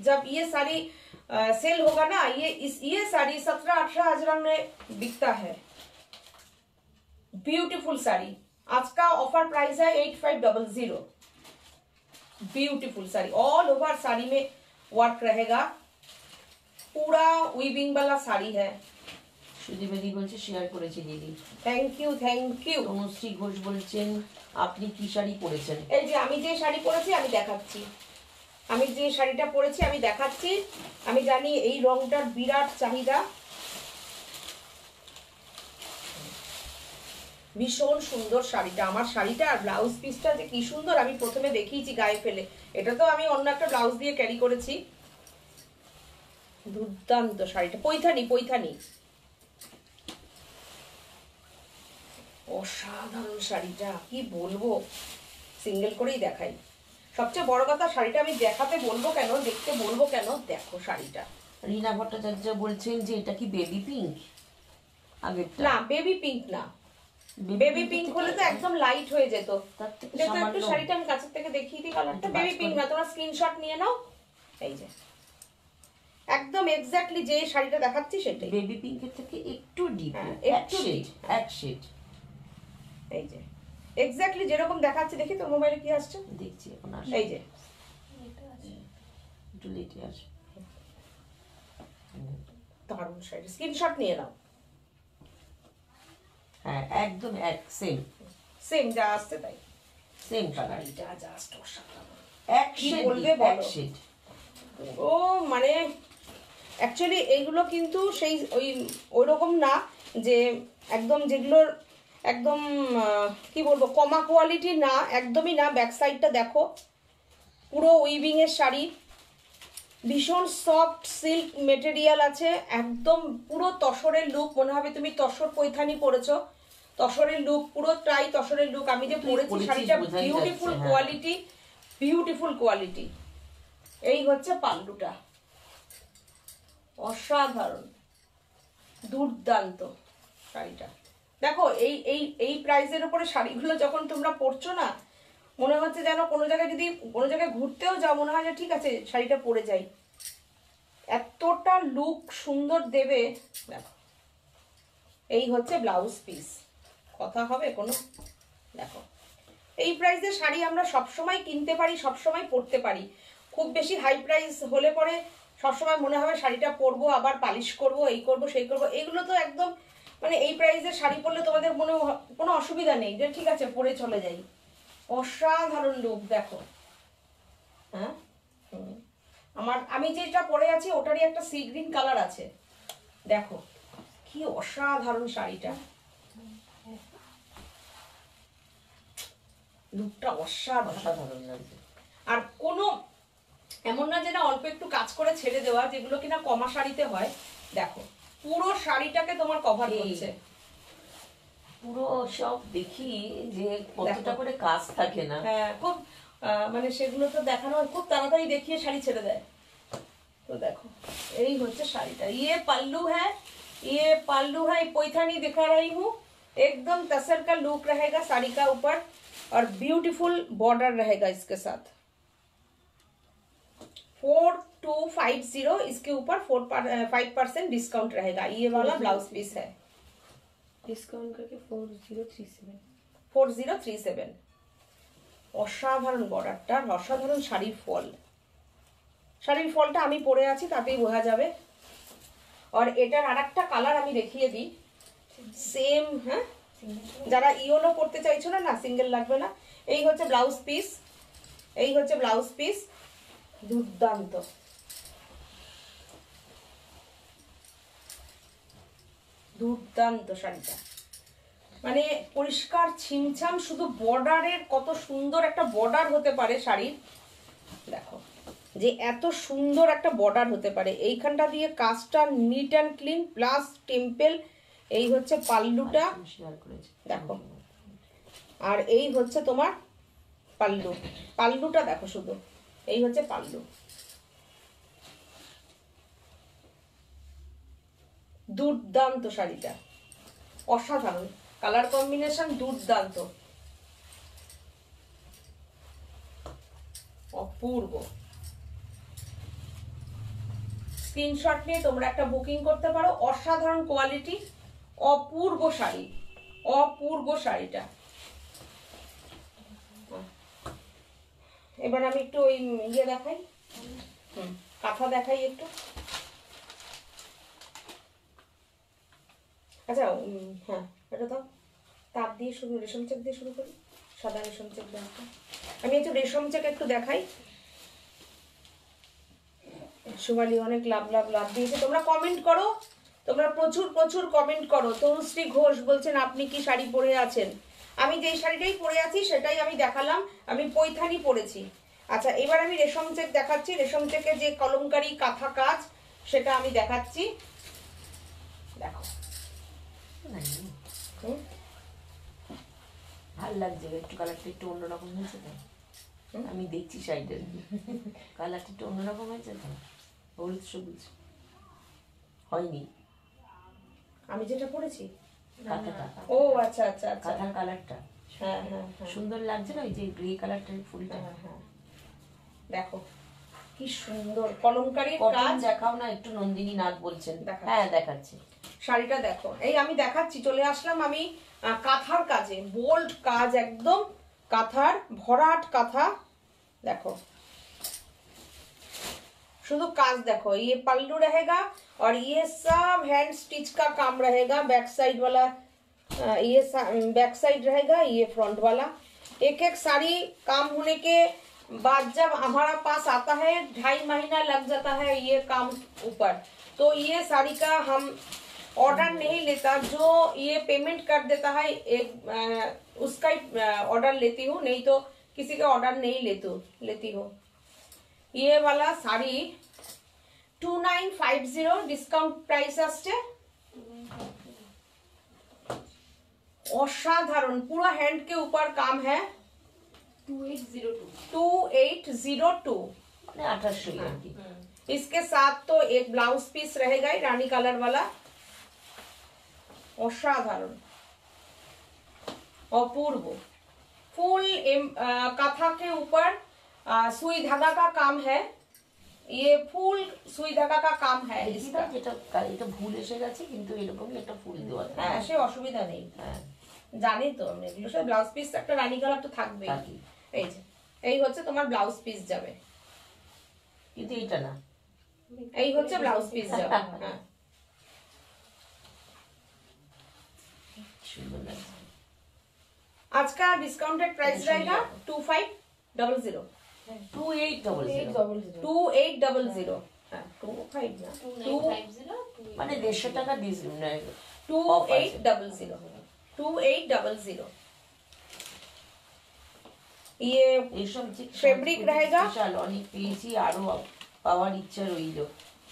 जब ये साड़ी सेल होगा ना, ये साड़ी 17-18 हजार में बिकता है। ब्यूटीफुल साड़ी, आज का ऑफर प्राइस है 8500। Beautiful sari, all over sari में वर्क रहेगा, पूरा वीविंग वाला साड़ी है। সুদীপদি বলছে শেয়ার করেছি দিদি। Thank you. তনুশ্রী ঘোষ বলছেন আপনি কি শাড়ি পরেছেন? এই যে আমি যে শাড়ি পরেছি আমি দেখাচ্ছি, আমি যে শাড়িটা পরেছি আমি দেখাচ্ছি। আমি জানি এই রংটার বিরাট চাহিদা। ভীষণ সুন্দর শাড়িটা, আমার শাড়িটা আর ব্লাউজ পিসটা যে কি সুন্দর, আমি প্রথমে দেখিয়েছি গায়ে ফেলে, এটা তো আমি অন্য একটা ব্লাউজ দিয়ে ক্যারি করেছি। দুর্দান্ত শাড়িটা, পৈথানি পৈথানি, অসাধারণ শাড়িটা, কি বলবো, সিঙ্গেল করেই দেখাই। সবচেয়ে বড় কথা, শাড়িটা আমি দেখাতে বলবো কেন, দেখতে বলবো কেন, দেখো শাড়িটা। রীনা ভট্টাচার্য বলছেন যে এটা কি বেবি পিঙ্ক? আগেরটা না, বেবি পিঙ্ক না, বেবি পিঙ্ক হলে তো একদম লাইট হয়ে যেত। তার থেকে দেখো একটু সামান্য শাড়িটা আমি কাছের থেকে দেখিয়ে দিই, কালারটা একটু বেবি বাজ পিঙ্ক করে। না, তোমরা স্ক্রিনশট নিয়ে নাও। এই যে একদম এক্স্যাক্টলি যে শাড়িটা দেখাচ্ছি সেটাই। বেবি পিঙ্কের থেকে একটু ডিপ, হ্যাঁ, এক একটু শেড, deep। এক শেড। এই যে এক্স্যাক্টলি যেরকম দেখাচ্ছি, দেখি তোর মোবাইলে কি আসছে, দেখছি এখন এই যে একটু লেটে আসে। দারুণ শাড়ি, স্ক্রিনশট নিয়ে নাও। হ্যাঁ একদম এক সেম সেম যা আসছে তাই। সেম কালার, শাড়িটা জাস্ট অসাধারণ, এক কি শেড, বলবে এক বলো? শেড। ও মানে অ্যাকচুয়ালি এইগুলো কিন্তু সেই ওই রকম না যে একদম যেগুলোর একদম কি বলবো কমা কোয়ালিটি না, একদমই না। ব্যাক সাইডটা দেখো, পুরো উইভিং এর শাড়ি, ভীষণ সফট সিল্ক মেটেরিয়াল আছে, একদম পুরো তসরের লুক, মনে হবে তুমি তসর পৈথানি পরেছো, তসরের লুক, পুরোটাই তসরের লুক। আমি যে তুই পরেছি পরেছিস শাড়িটা, বোঝাই বিউটিফুল যাচ্ছে, হ্যাঁ। Quality, beautiful quality. এই হচ্ছে পাল্লুটা, অসাধারণ, দুর্দান্ত শাড়িটা। দেখো এই এই এই প্রাইসের উপরে শাড়িগুলো যখন তোমরা পরছো না, মনে হচ্ছে যেন কোনো জায়গায় যদি কোনো জায়গায় ঘুরতেও যাও, মনে হয় যে ঠিক আছে শাড়িটা পরে যাই, এতটা লুক সুন্দর দেবে। দেখো এই হচ্ছে ব্লাউজ পিস, কথা হবে কোনো? দেখো এই প্রাইসের শাড়ি আমরা সবসময় কিনতে পারি, সবসময় পরতে পারি। খুব বেশি হাই প্রাইস হলে পরে সবসময় মনে হবে শাড়িটা পরবো, আবার পালিশ করব, এই করব সেই করব, এগুলো তো একদম মানে এই প্রাইসের শাড়ি পরলে তোমাদের কোনো অসুবিধা নেই যে ঠিক আছে পরে চলে যাই। অসাধারণ লুক দেখো। হ্যাঁ, আমি যেটা পরে আছি ওটারই একটা সি গ্রিন কালার আছে, দেখো কি অসাধারণ শাড়িটা, লুকটা অসাধারণ। অসাধারণ লাগছে। আর কোনো এমন না যেটা অল্প একটু কাজ করে ছেড়ে দেওয়া, যেগুলো কিনা কমা শাড়িতে হয়, দেখো পুরো শাড়িটাকে তোমার কভার এই, করছে। পুরো সব দেখি যে কতটা দেখো। করে কাজ থাকে না। হ্যাঁ, খুব মানে সেগুলো তো দেখানো হয়, খুব তাড়াতাড়ি দেখিয়ে শাড়ি ছেড়ে দেয়। তো দেখো এই হচ্ছে শাড়িটা, ये पल्लू है, ये पल्लू है, पैठानी दिखा रही हूँ, एकदम तसर का लुक रहेगा साड़ी का ऊपर, और ब्यूटीफुल बॉर्डर रहेगा इसके साथ। 4250, इसके ऊपर 5% डिस्काउंट रहेगा, ये वाला ब्लाउज पीस है, डिस्काउंट करके 4037। 4037। অসাধারণ বর্ডারটা, অসাধারণ শাড়ির ফল, শাড়ির ফলটা আমি পরে আছি তাতেই বোঝা যাবে। আর এটার আরেকটা কালার আমি দেখিয়ে দিই, সেম। হ্যাঁ, যারা ইয়োলো পড়তে চাইছো না, না সিঙ্গেল লাগবে না। এই হচ্ছে ব্লাউজ পিস, এই হচ্ছে ব্লাউজ পিস, দুর্দান্ত, দুর্দান্ত শাড়িটা, মানে পরিষ্কার ছিমছাম, শুধু বর্ডারের কত সুন্দর একটা বর্ডার হতে পারে শাড়ির, দেখো যে এত সুন্দর একটা বর্ডার হতে পারে, এইখানটা দিয়ে কাজটা neat and clean plus temple. এই হচ্ছে পাল্লুটা, শেয়ার করেছি দেখো, আর এই হচ্ছে তোমার পাল্লু, পাল্লুটা দেখো শুধু, এই হচ্ছে পাল্লু, দুর্দান্ত শাড়িটা, অসাধারণ কালার কম্বিনেশন, দুর্দান্ত, অপূর্ব। স্ক্রিনশট নিয়ে তোমরা একটা বুকিং করতে পারো, অসাধারণ কোয়ালিটি, অপূর্ব শাড়ি, অপূর্ব শাড়িটা। এবার আমি একটু ওই ইয়ে দেখাই, কাঁথা দেখাই একটু। আচ্ছা হ্যাঁ, এটা তো তাপ দিয়ে শুরু, রেশম চেক দিয়ে শুরু করি, সাদা রেশম চেক দেখাই। আমি একটু রেশম চেক একটু দেখাই। সুমালি অনেক লাভ লাভ লাভ দিয়েছে, তোমরা কমেন্ট করো, তোমরা প্রচুর প্রচুর কমেন্ট করো। তনুশ্রী ঘোষ বলছেন আপনি কি শাড়ি পরে আছেন? আমি যেই শাড়িটাই পরে আছি সেটাই আমি দেখালাম, আমি পৈথানি পরেছি। আচ্ছা, এবার আমি রেশম চেক দেখাচ্ছি। রেশম চেকের যে কলমকারি কাঁথা কাজ সেটা আমি দেখাচ্ছি, দেখো। ভাল লাগছে, একটু কালারটা একটু অন্যরকম হয়েছে তো। আমি দেখছি শাড়িটার কালারটা একটু অন্যরকম হয়েছে তো, হলুদ সবুজ হয়নি। আমি যেটা পরেছি কাঁথাটা, ও আচ্ছা আচ্ছা আচ্ছা, কাঁথার কালারটা হ্যাঁ হ্যাঁ হ্যাঁ, সুন্দর লাগছে না, ওই যে গ্রে কালারটার ফুলটা। হ্যাঁ হ্যাঁ, দেখো কি সুন্দর কলমকারীর কটন কাজ। দেখাও না একটু, নন্দিনী নাথ বলছেন। দেখাচ্ছি। হ্যাঁ দেখাচ্ছি। শাড়িটা দেখো, এই আমি দেখাচ্ছি, চলে আসলাম আমি কাঁথার কাজে। বোল্ড কাজ একদম, কাঁথার ভরাট কাঁথা, দেখো शुद्ध काज देखो। ये पल्लू रहेगा और ये सब हैंड स्टिच का काम रहेगा। बैक साइड वाला ये बैक साइड रहेगा, ये फ्रंट वाला। एक एक साड़ी काम होने के बाद जब हमारा पास आता है 2.5 महीना लग जाता है ये काम ऊपर। तो ये साड़ी का हम ऑर्डर नहीं लेता, जो ये पेमेंट कर देता है एक उसका ही ऑर्डर लेती हूँ, नहीं तो किसी का ऑर्डर नहीं लेती हूँ। ये वाला साड़ी 2950 डिस्काउंट प्राइस আসছে। असाधारण पूरा हैंड के ऊपर काम है। 2802 মানে 2800 আর কি। इसके साथ तो एक ब्लाउज पीस रहेगा ही रानी कलर वाला। असाधारण अपूर्व फुल कथा के ऊपर सुई धागा का काम है। ये फुल सुई धागा का काम है इसका। যেটা এটা ভুল এসে গেছে, কিন্তু এরকমই একটা ফুল দেওয়া থাকে। হ্যাঁ, সে অসুবিধা নেই, হ্যাঁ জানি তো আমি এগুলো সব। ব্লাউজ পিস একটা রানী কালার তো থাকবেই। এই যে এই হচ্ছে তোমার ব্লাউজ পিস যাবে, কিন্তু এটা না, এই হচ্ছে ব্লাউজ পিস যাবে। হ্যাঁ, সুন্দর লাগছে। आज का डिस्काउंटेड प्राइस रहेगा 2500। 2800 2800। हाँ 25 ना 2950 মানে 150 টাকা 2800 2800। ये এইসব যে ফেব্রিক रहेगा। স্পেশাল অনেক পেয়েছি, আরো পাওয়ার ইচ্ছা রইল।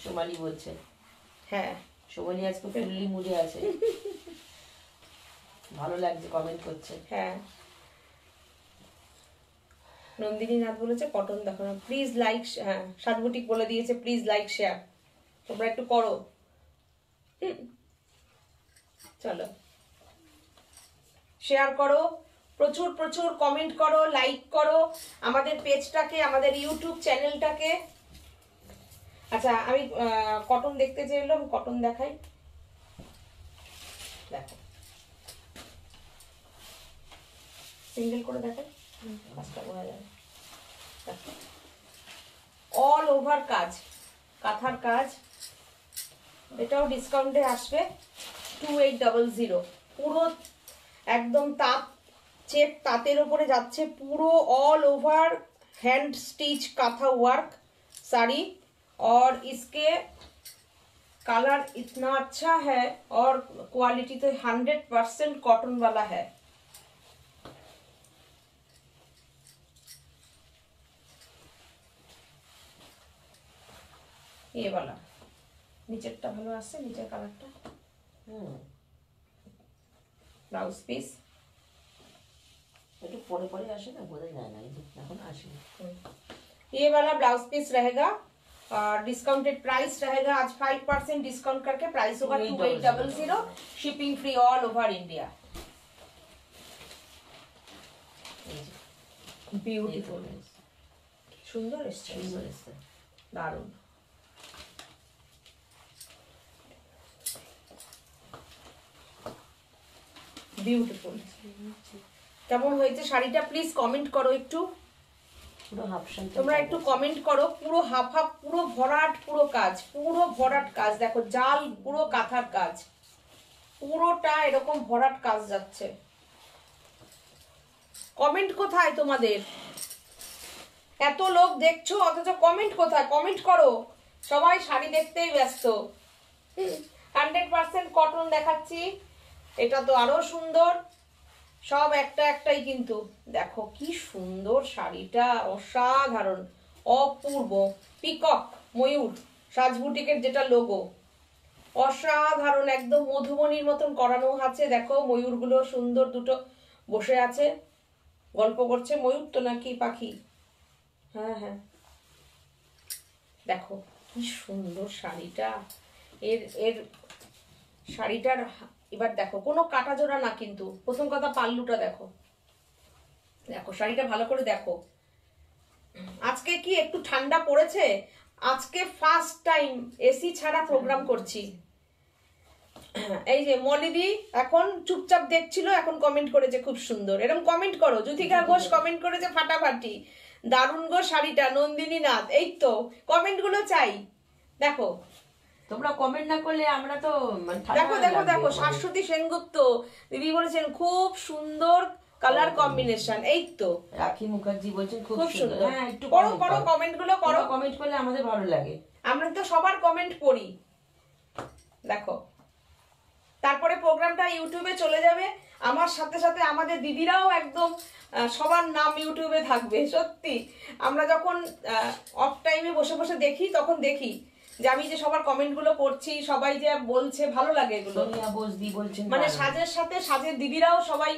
সোমালি বলছে, হ্যাঁ সোমালি আজকে ফুললি মুডে আছে, ভালো লাগছে, কমেন্ট করছে। হ্যাঁ, নন্দিনী নাথ বলেছে কটন দেখো না, প্লিজ লাইক। হ্যাঁ, সাতবুটিক বলে দিয়েছে প্লিজ লাইক শেয়ার, তোমরা একটু করো। চলো শেয়ার করো, প্রচুর প্রচুর কমেন্ট করো, লাইক করো আমাদের পেজটাকে, আমাদের ইউটিউব চ্যানেলটাকে। আচ্ছা, আমি কটন দেখতে চাইলাম, কটন দেখাই। দেখো সিঙ্গেল করে দেখাই, কাজটা বোঝা যাবে। অল ওভার কাজ, কাঁথার কাজ। এটাও ডিসকাউন্টে আসবে 2800। পুরো একদম তাঁত চেক, তাঁতের উপরে যাচ্ছে, পুরো all over hand stitch kantha work sari. और इसके कलर इतना अच्छा है और क्वालिटी तो 100% कॉटन वाला है। ये वाला নিচেরটা ভালো আসছে, নিচের কালারটা। ব্লাউজ পিস একটু পরে পরে আসে না, বোঝা যায় না, এখন আসে। ये वाला ब्लाउज पीस रहेगा और डिस्काउंटेड प्राइस रहेगा। आज 5% डिस्काउंट करके प्राइस होगा 2800। Shipping free all over India. Beautiful, সুন্দর এসছে, সুন্দর এসছে, দারুণ। বিউটিফুল। কেমন হয়েছে শাড়িটা প্লিজ কমেন্ট করো একটু। পুরো হাফ শাড়ি তোমরা একটু কমেন্ট করো। পুরো হাফ হাফ, পুরো ভরাট, পুরো কাজ, পুরো ভরাট কাজ। দেখো জাল, পুরো কাঁথার কাজ, পুরোটা এরকম ভরাট কাজ যাচ্ছে। কমেন্ট কোথায় তোমাদের? এত লোক দেখছো অথচ কমেন্ট কোথায়? কমেন্ট করো। সবাই শাড়ি দেখতেই ব্যস্ত। 100% কটন দেখাচ্ছি, এটা তো আরো সুন্দর, সব একটা একটাই কিন্তু। দেখো কি সুন্দর শাড়িটা, অসাধারণ, অপূর্ব। পিকক ময়ূর সাজবুটিকের যেটা লোগো, অসাধারণ, একদম মধুবনীর মতন করানো আছে। দেখো ময়ূরগুলো সুন্দর দুটো বসে আছে, গল্প করছে। ময়ূর তো নাকি পাখি? হ্যাঁ হ্যাঁ, দেখো কি সুন্দর শাড়িটা। এর এর শাড়িটার এবার দেখো কোনো কাটা জোড়া না কিন্তু। প্রথম কথা পাল্লুটা দেখো, দেখো শাড়িটা ভালো করে দেখো। আজকে কি একটু ঠান্ডা পড়েছে, আজকে ফার্স্ট টাইম এসি ছাড়া প্রোগ্রাম করছি। এই যে মলিদি এখন চুপচাপ দেখছিল, এখন কমেন্ট করেছে খুব সুন্দর। এরকম কমেন্ট করো। জ্যোতিকা ঘোষ কমেন্ট করেছে ফাটাফাটি, দারুণ গো শাড়িটা। নন্দিনী নাথ, এই তো কমেন্ট গুলো চাই। দেখো তোমরা কমেন্ট না করলে আমরা তো দেখো দেখো দেখো শাশ্বতী সেনগুপ্ত দিদি বলেছেন খুব সুন্দর কালার কম্বিনেশন। এই তো রাখি মুখার্জি বলছেন খুব সুন্দর। হ্যাঁ একটু করো করো কমেন্ট গুলো করো, কমেন্ট করলে আমাদের ভালো লাগে। আমরা তো সবার কমেন্ট পড়ি। দেখো তারপরে প্রোগ্রামটা ইউটিউবে চলে যাবে, আমার সাথে সাথে আমাদের দিদিরাও একদম সবার নাম ইউটিউবে থাকবে। সত্যি আমরা যখন অফ টাইমে বসে বসে দেখি, তখন দেখি যে আমি যে সবার কমেন্ট গুলো পড়ছি, সবাই যে বলছে, ভালো লাগে এগুলো। সোনিয়া বসদি বলছেন মানে সাজের সাথে সাজের দিদিরাও সবাই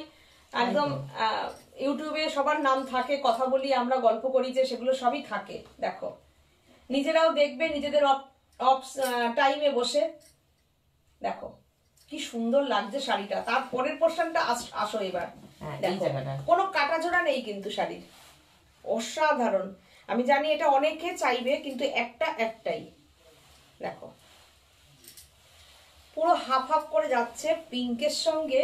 একদম ইউটিউবে সবার নাম থাকে, কথা বলি আমরা, গল্প করি, যে সেগুলো সবই থাকে। দেখো নিজেরাও দেখবে নিজেদের অফ টাইমে বসে। দেখো কি সুন্দর লাগছে শাড়িটা। তার পরের পোর্শনটা আসো এবার। দেখো কোনো কাটা জোড়া নেই কিন্তু শাড়ির, অসাধারণ। আমি জানি এটা অনেকে চাইবে, কিন্তু একটা একটাই। দেখো পুরো হাফ হাফ করে যাচ্ছে, পিঙ্কের সঙ্গে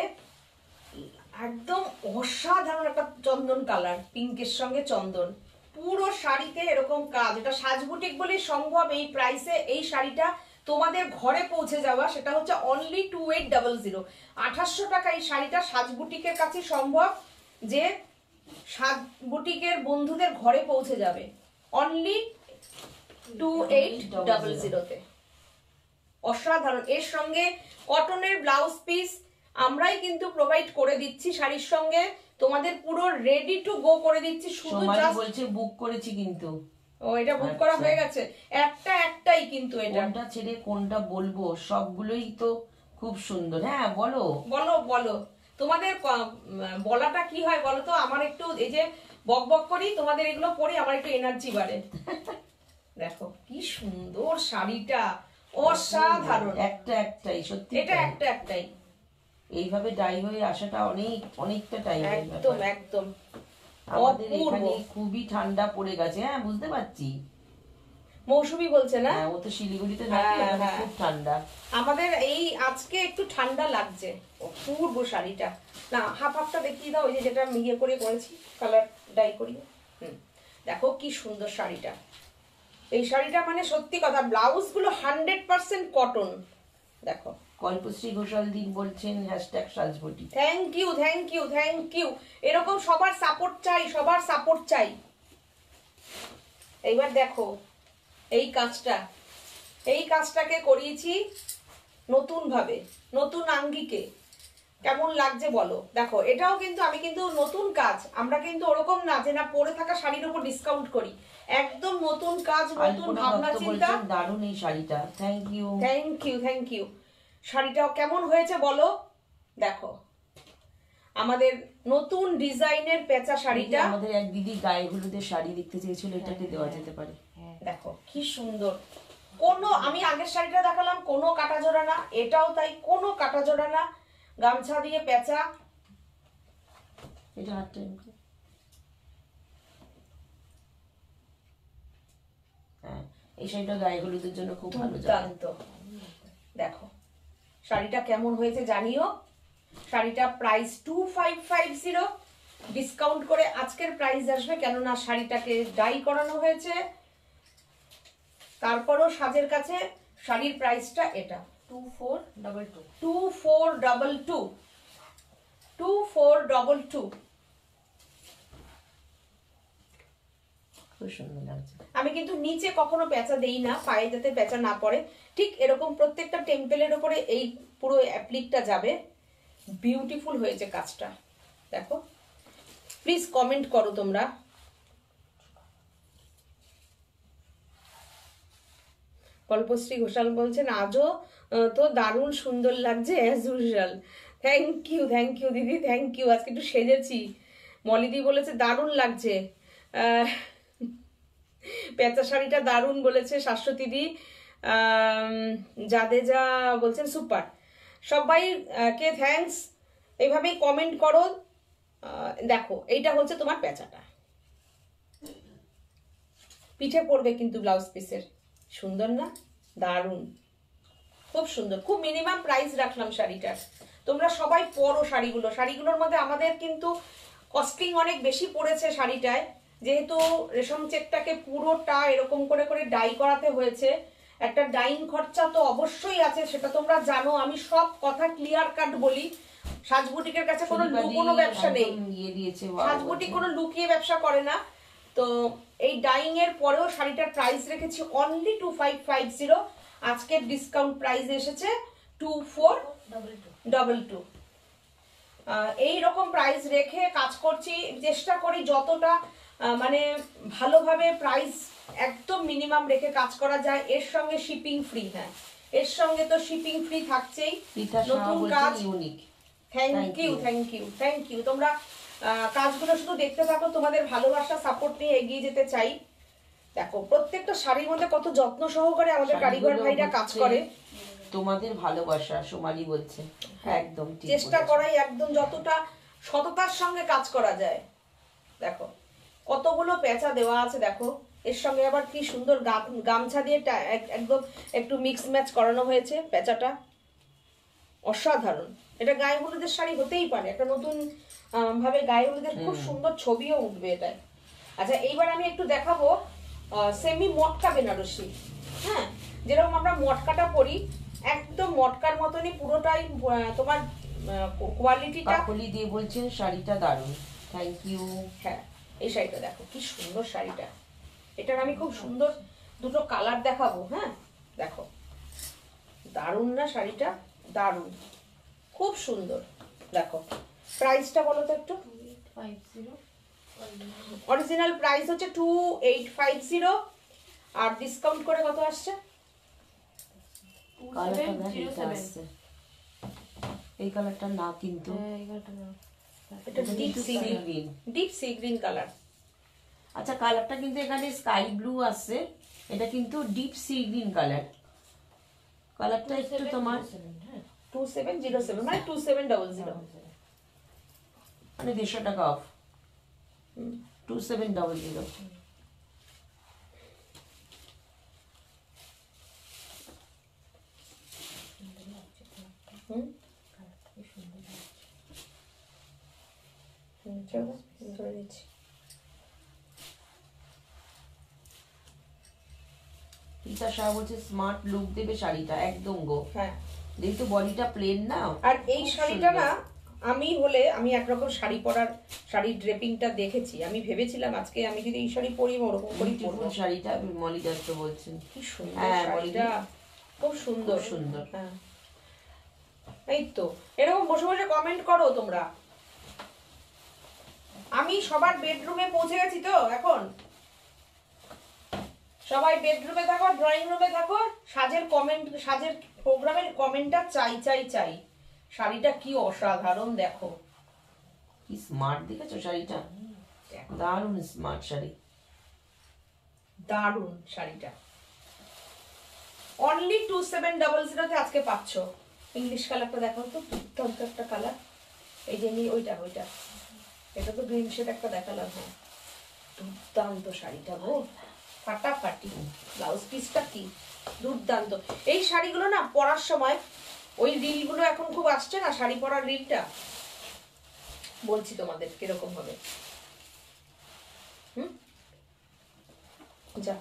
একদম অসাধারণ একটা চন্দন কালার, পিঙ্কের সঙ্গে চন্দন। পুরো শাড়িতে এরকম কাজ, এটা সাজবুটিক বলেই সম্ভব এই প্রাইসে এই শাড়িটা তোমাদের ঘরে পৌঁছে যাওয়া। সেটা হচ্ছে অনলি 2800। 2800 টাকা এই শাড়িটা সাজবুটিকের কাছে সম্ভব, যে সাজবুটিকের বন্ধুদের ঘরে পৌঁছে যাবে অনলি 2800-তে। অসাধারণ। এর সঙ্গে কটনের ব্লাউজ পিস আমরাই কিন্তু প্রোভাইড করে দিচ্ছি, শাড়ির সঙ্গে তোমাদের পুরো রেডি টু গো করে দিচ্ছি। শুধু জাস্ট বলছে বুক করেছি কিন্তু। ও এটা বুক করা হয়ে গেছে, একটা একটাই কিন্তু। এটা কোনটা ছেড়ে কোনটা বলবো, সবগুলোই তো খুব সুন্দর। হ্যাঁ বলো বলো বলো, তোমাদের বলাটা কি হয় বলো তো? আমার একটু এই যে বক বক করি, তোমাদের এগুলো পরে আমার একটু এনার্জি বাড়ে। দেখো কি সুন্দর শাড়িটা, অসাধারণ। একটা একটাই সত্যি, এটা একটা একটাই। এইভাবে ডাই হয়ে আসাটা অনেকটা টাইম। একদম একদম আমাদের এখানে খুবই ঠান্ডা পড়ে গেছে। হ্যাঁ বুঝতে পারছি, মৌসুমী বলছে না, ও তো শিলিগুড়িতে থাকে, খুব ঠান্ডা। আমাদের এই আজকে একটু ঠান্ডা লাগছে। অপূর্ব শাড়িটা। না হাফ হাফটা দেখিয়ে দাও, ওই যে যেটা ইয়ে করে করেছি, কালার ডাই করিয়ে। দেখো কি সুন্দর শাড়িটা। এই শাড়িটা মানে সত্যি কথা, ব্লাউজ গুলো 100% কটন। দেখো কল্পশ্রী ঘোষাল দিন বলছেন #সাজবটি। Thank you thank you thank you. এরকম সবার সাপোর্ট চাই, সবার সাপোর্ট চাই। এইবার দেখো এই কাজটা, এই কাজটাকে করিয়েছি নতুন ভাবে, নতুন আঙ্গিকে। কেমন লাগছে বলো? দেখো এটাও কিন্তু আমি কিন্তু নতুন কাজ, আমরা কিন্তু ওরকম না যে না পরে থাকা শাড়ির উপর ডিসকাউন্ট করি, একদম নতুন কাজ, নতুন ভাবনা চিন্তা। দারুণ এই শাড়িটা, thank you thank you thank you. শাড়িটাও কেমন হয়েছে বলো? দেখো আমাদের নতুন ডিজাইনের পেঁচা শাড়িটা। আমাদের এক দিদি গায়ে হলুদের শাড়ি দেখতে চেয়েছিল, এটাকে দেওয়া যেতে পারে। দেখো কি সুন্দর। কোনো আমি আগের শাড়িটা দেখালাম, কোনো কাটা জোড়া না, এটাও তাই, কোনো কাটা জোড়া না, গামছা দিয়ে পেঁচা। এটা হাতটা হ্যাঁ, এই শাড়িটা গায়ে হলুদের জন্য খুব ভালো যায়। দেখো শাড়িটা কেমন হয়েছে জানিও। শাড়িটা প্রাইস 2550, ডিসকাউন্ট করে আজকের প্রাইস আসবে, কেননা শাড়িটাকে ডাই করানো হয়েছে। তারপরও সাজের কাছে শাড়ির প্রাইসটা এটা 2422। খুব সুন্দর লাগছে। আমি কিন্তু নিচে কখনো পেঁচা দেই না, পায়ে যাতে পেঁচা না পড়ে। ঠিক এরকম প্রত্যেকটা টেম্পেলের উপরে এই পুরো অ্যাপ্লিকটা যাবে। বিউটিফুল হয়েছে কাজটা, দেখো। প্লিজ কমেন্ট করো তোমরা। কল্পশ্রী ঘোষাল বলছেন আজও তো দারুণ সুন্দর লাগছে অ্যাজ ইউজুয়াল। থ্যাংক ইউ দিদি, থ্যাংক ইউ। আজকে একটু সেজেছি। মলিদি বলেছে দারুণ লাগছে। পেঁচা শাড়িটা দারুণ বলেছে শাশ্বতীদি। জাদেজা বলছেন সুপার। সবাইকে থ্যাঙ্কস, এইভাবেই কমেন্ট করো। দেখো এইটা হচ্ছে তোমার পেঁচাটা, পিঠে পড়বে কিন্তু ব্লাউজ পিসের। সুন্দর না? দারুণ, খুব সুন্দর। খুব মিনিমাম প্রাইস রাখলাম শাড়িটার। তোমরা সবাই পরো শাড়িগুলো। শাড়িগুলোর মধ্যে আমাদের কিন্তু কস্টিং অনেক বেশি পড়েছে শাড়িটায়, যেহেতু রেশম চেকটাকে পুরোটা এরকম করে করে ডাই করাতে হয়েছে। একটা ডাইং খরচা তো অবশ্যই আছে, সেটা তোমরা জানো। আমি সব কথা ক্লিয়ার কাট বলি। সাজবুটিকের কাছে কোনো লুকোনো ব্যবসা নেই। সাজবুটিক কোনো লুকিয়ে ব্যবসা করে না। তো এই ডাইং এর পরেও শাড়িটার প্রাইস রেখেছি অনলি 2550। আজকের ডিসকাউন্ট প্রাইস এসেছে 2422। এই রকম প্রাইস রেখে কাজ করছি, চেষ্টা করি যতটা মানে ভালোভাবে প্রাইস একদম মিনিমাম রেখে কাজ করা যায়। এর সঙ্গে শিপিং ফ্রি। হ্যাঁ, এর সঙ্গে তো শিপিং ফ্রি থাকছেই। নতুন কাজ। Thank you. তোমরা কাজগুলো শুধু দেখতে থাকো, তোমাদের ভালোবাসা সাপোর্ট নিয়ে এগিয়ে যেতে চাই। দেখো প্রত্যেকটা শাড়ির মধ্যে কত যত্ন সহকারে আমাদের কারিগর ভাইরা কাজ করে। তোমাদের ভালোবাসা সোমালি বলছে, একদম চেষ্টা করাই একদম যতটা সততার সঙ্গে কাজ করা যায়। দেখো কতগুলো পেঁচা দেওয়া আছে, দেখো। এর সঙ্গে আবার কি সুন্দর গামছা দিয়ে একদম একটু মিক্স ম্যাচ করানো হয়েছে পেঁচাটা। অসাধারণ। এটা গায়ে হলুদের শাড়ি হতেই পারে, একটা নতুন ভাবে গায়ে হলুদের খুব সুন্দর ছবিও উঠবে এটায়। আচ্ছা, এইবার আমি একটু দেখাবো সেমি মটকা বেনারসি। হ্যাঁ, যেরকম আমরা মটকাটা পরি একদম মটকার মতনই পুরোটাই তোমার কোয়ালিটিটা। কাকলি দিয়ে বলছেন শাড়িটা দারুণ, থ্যাংক ইউ। হ্যাঁ, এই শাড়িটা দেখো কি সুন্দর শাড়িটা। এটার আমি খুব সুন্দর দুটো কালার দেখাবো। হ্যাঁ, দেখো দারুণ না শাড়িটা? দারুণ, খুব সুন্দর। দেখো প্রাইসটা বলো তো একটু। 2850। অরিজিনাল প্রাইস হচ্ছে 2850, আর ডিসকাউন্ট করে কত আসছে? 2707। এই কালারটা না কিন্তু, এটা ডিপ সি গ্রিন কালার। আচ্ছা, কালারটা কিন্তু এখানে স্কাই ব্লু আসছে, এটা কিন্তু ডিপ সি গ্রিন কালার। কালারটা একটু তোমার 2707 মানে 2700, মানে 150 টাকা অফ। 2700। চলো ধরে নিচ্ছি। রীতা শাহ বলছে স্মার্ট লুক দেবে শাড়িটা, একদম গো। হ্যাঁ, যেহেতু বডিটা প্লেন না। আর এই শাড়িটা না আমি একরকম শাড়ি পরার শাড়ির ড্রেপিংটা দেখেছি। আমি ভেবেছিলাম আজকে আমি যদি এই শাড়ি পরি ওরকম করে পরবো। শাড়িটা মলি দত্ত বলছেন কি সুন্দর শাড়িটা, খুব সুন্দর সুন্দর। হ্যাঁ, এই তো এরকম বসে বসে কমেন্ট করো তোমরা। আমি সবার বেডরুমে পৌঁছে গেছি তো এখন। সবাই বেডরুমে থাকো, ড্রয়িং রুমে থাকো। সাজের প্রোগ্রামের কমেন্টটা চাই। শাড়িটা কি অসাধারণ, দেখো কি স্মার্ট, দেখেছো শাড়িটা? দারুণ স্মার্ট শাড়ি, দারুণ শাড়িটা। অনলি 2700 তে আজকে পাচ্ছ। ইংলিশ কালারটা দেখো তো, দুর্দান্ত একটা কালার। এই যে ওইটা এটা তো গ্রিন শেড একটা দেখালাম। হ্যাঁ, দুর্দান্ত শাড়িটা গো, ফাটাফাটি। ব্লাউজ পিসটা কি দুর্দান্ত। এই শাড়িগুলো না পরার সময়, ওই রিলগুলো এখন খুব আসছে না, শাড়ি পরার রিলটা, বলছি তোমাদের কিরকম হবে। যা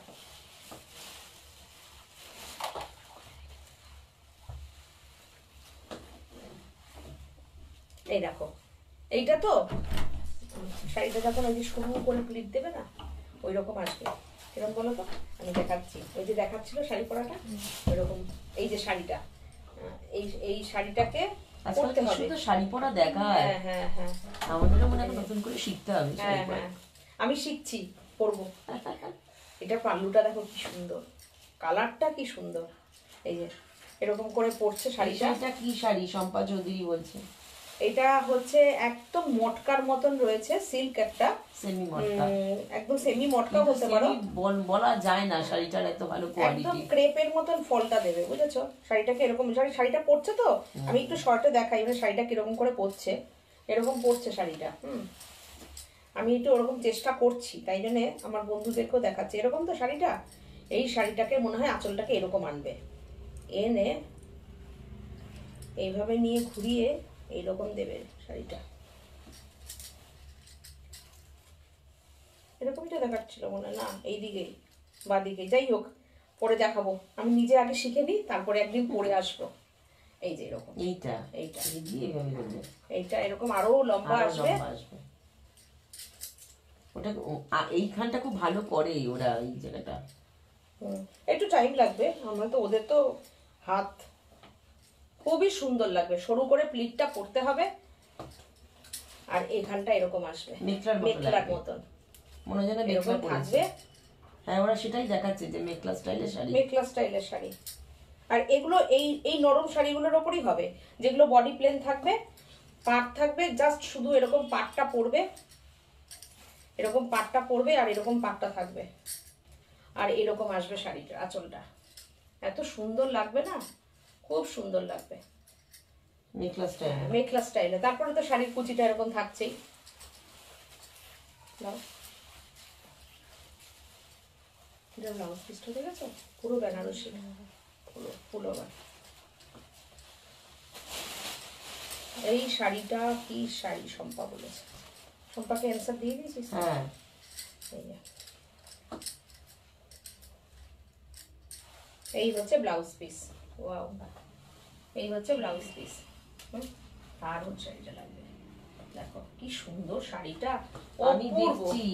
এই দেখো, এইটা তো শাড়িটা যখন ওই যে সরু করে প্লিট দেবে না, ওই রকম আসবে। এরকম বলো তো, আমি দেখাচ্ছি। ওই যে দেখাচ্ছিল শাড়ি পরাটা, ওইরকম। এই যে শাড়িটা, এই শাড়িটাকে পরতে হবে। শুধু শাড়ি পরা দেখায়। হ্যাঁ হ্যাঁ হ্যাঁ আমাদেরও মনে হয় নতুন করে শিখতে হবে শাড়ি হ্যাঁ পরা। হ্যাঁ, আমি শিখছি, পরবো। এটা পাল্লুটা দেখো কি সুন্দর, কালারটা কি সুন্দর। এই যে এরকম করে পরছে শাড়িটা। এটা কি শাড়ি সম্পা চৌধুরী বলছে? এটা হচ্ছে একদম মটকার মতন রয়েছে, সিল্ক একটা, সেমি মটকা, একদম সেমি মটকা বলতে পারো। বলা যায় না শাড়িটার এত ভালো একদম কোয়ালিটি। ক্রেপের মতন ফলটা দেবে, বুঝেছো? শাড়িটাকে এরকম, শাড়িটা পরছে তো, আমি একটু শর্টে দেখাই মানে শাড়িটা কিরকম করে পরছে। এরকম পরছে শাড়িটা। আমি একটু ওরকম চেষ্টা করছি, তাই জন্য আমার বন্ধুদেরকেও দেখাচ্ছি। এরকম তো শাড়িটা, এই শাড়িটাকে মনে হয় আঁচলটাকে এরকম আনবে, এনে এইভাবে নিয়ে ঘুরিয়ে এইরকম দেবে শাড়িটা। এরকমই তো দেখাচ্ছিল মনে হয়, না এইদিকে বাদিকে, যাই হোক পরে দেখাবো। আমি নিজে আগে শিখে নিই, তারপরে একদিন পরে আসবো। এই যে এরকম, এইটা এইটা এইটা এরকম আরো লম্বা আসবে। ওটা এইখানটা খুব ভালো করে ওরা, এই জায়গাটা একটু টাইম লাগবে, আমরা তো, ওদের তো হাত খুবই সুন্দর লাগবে। সরু করে প্লিটটা পরতে হবে, আর এখানটা এরকম আসবে মেখলার মতন, মনে হয় যেন এরকম মেখলা থাকবে। হ্যাঁ, ওরা সেটাই দেখাচ্ছে যে মেখলা স্টাইলের শাড়ি, মেখলা স্টাইলের শাড়ি। আর এগুলো এই নরম শাড়িগুলোর ওপরই হবে, যেগুলো বডি প্লেন থাকবে, পাট থাকবে, জাস্ট শুধু এরকম পাটটা পরবে, এরকম পাটটা পরবে, আর এরকম পাটটা থাকবে, আর এরকম আসবে শাড়িটা, আঁচলটা। এত সুন্দর লাগবে না, খুব সুন্দর লাগবে মেখলা স্টাইল, মেখলা স্টাইলে। তারপরে তো শাড়ির কুচিটা এরকম থাকছেই। ব্লাউজ পিসটা দেখেছো, পুরো বেনারসি, পুরো। এই শাড়িটা কি শাড়ি শম্পা বলেছে, শম্পাকে অ্যান্সার দিয়ে দিয়েছিস? হ্যাঁ, এই হচ্ছে ব্লাউজ পিস। ওয়াও, এই হচ্ছে ব্লাউজ পিস। দারুণ শাড়িটা লাগবে, দেখো কি সুন্দর শাড়িটা। আমি দেখছি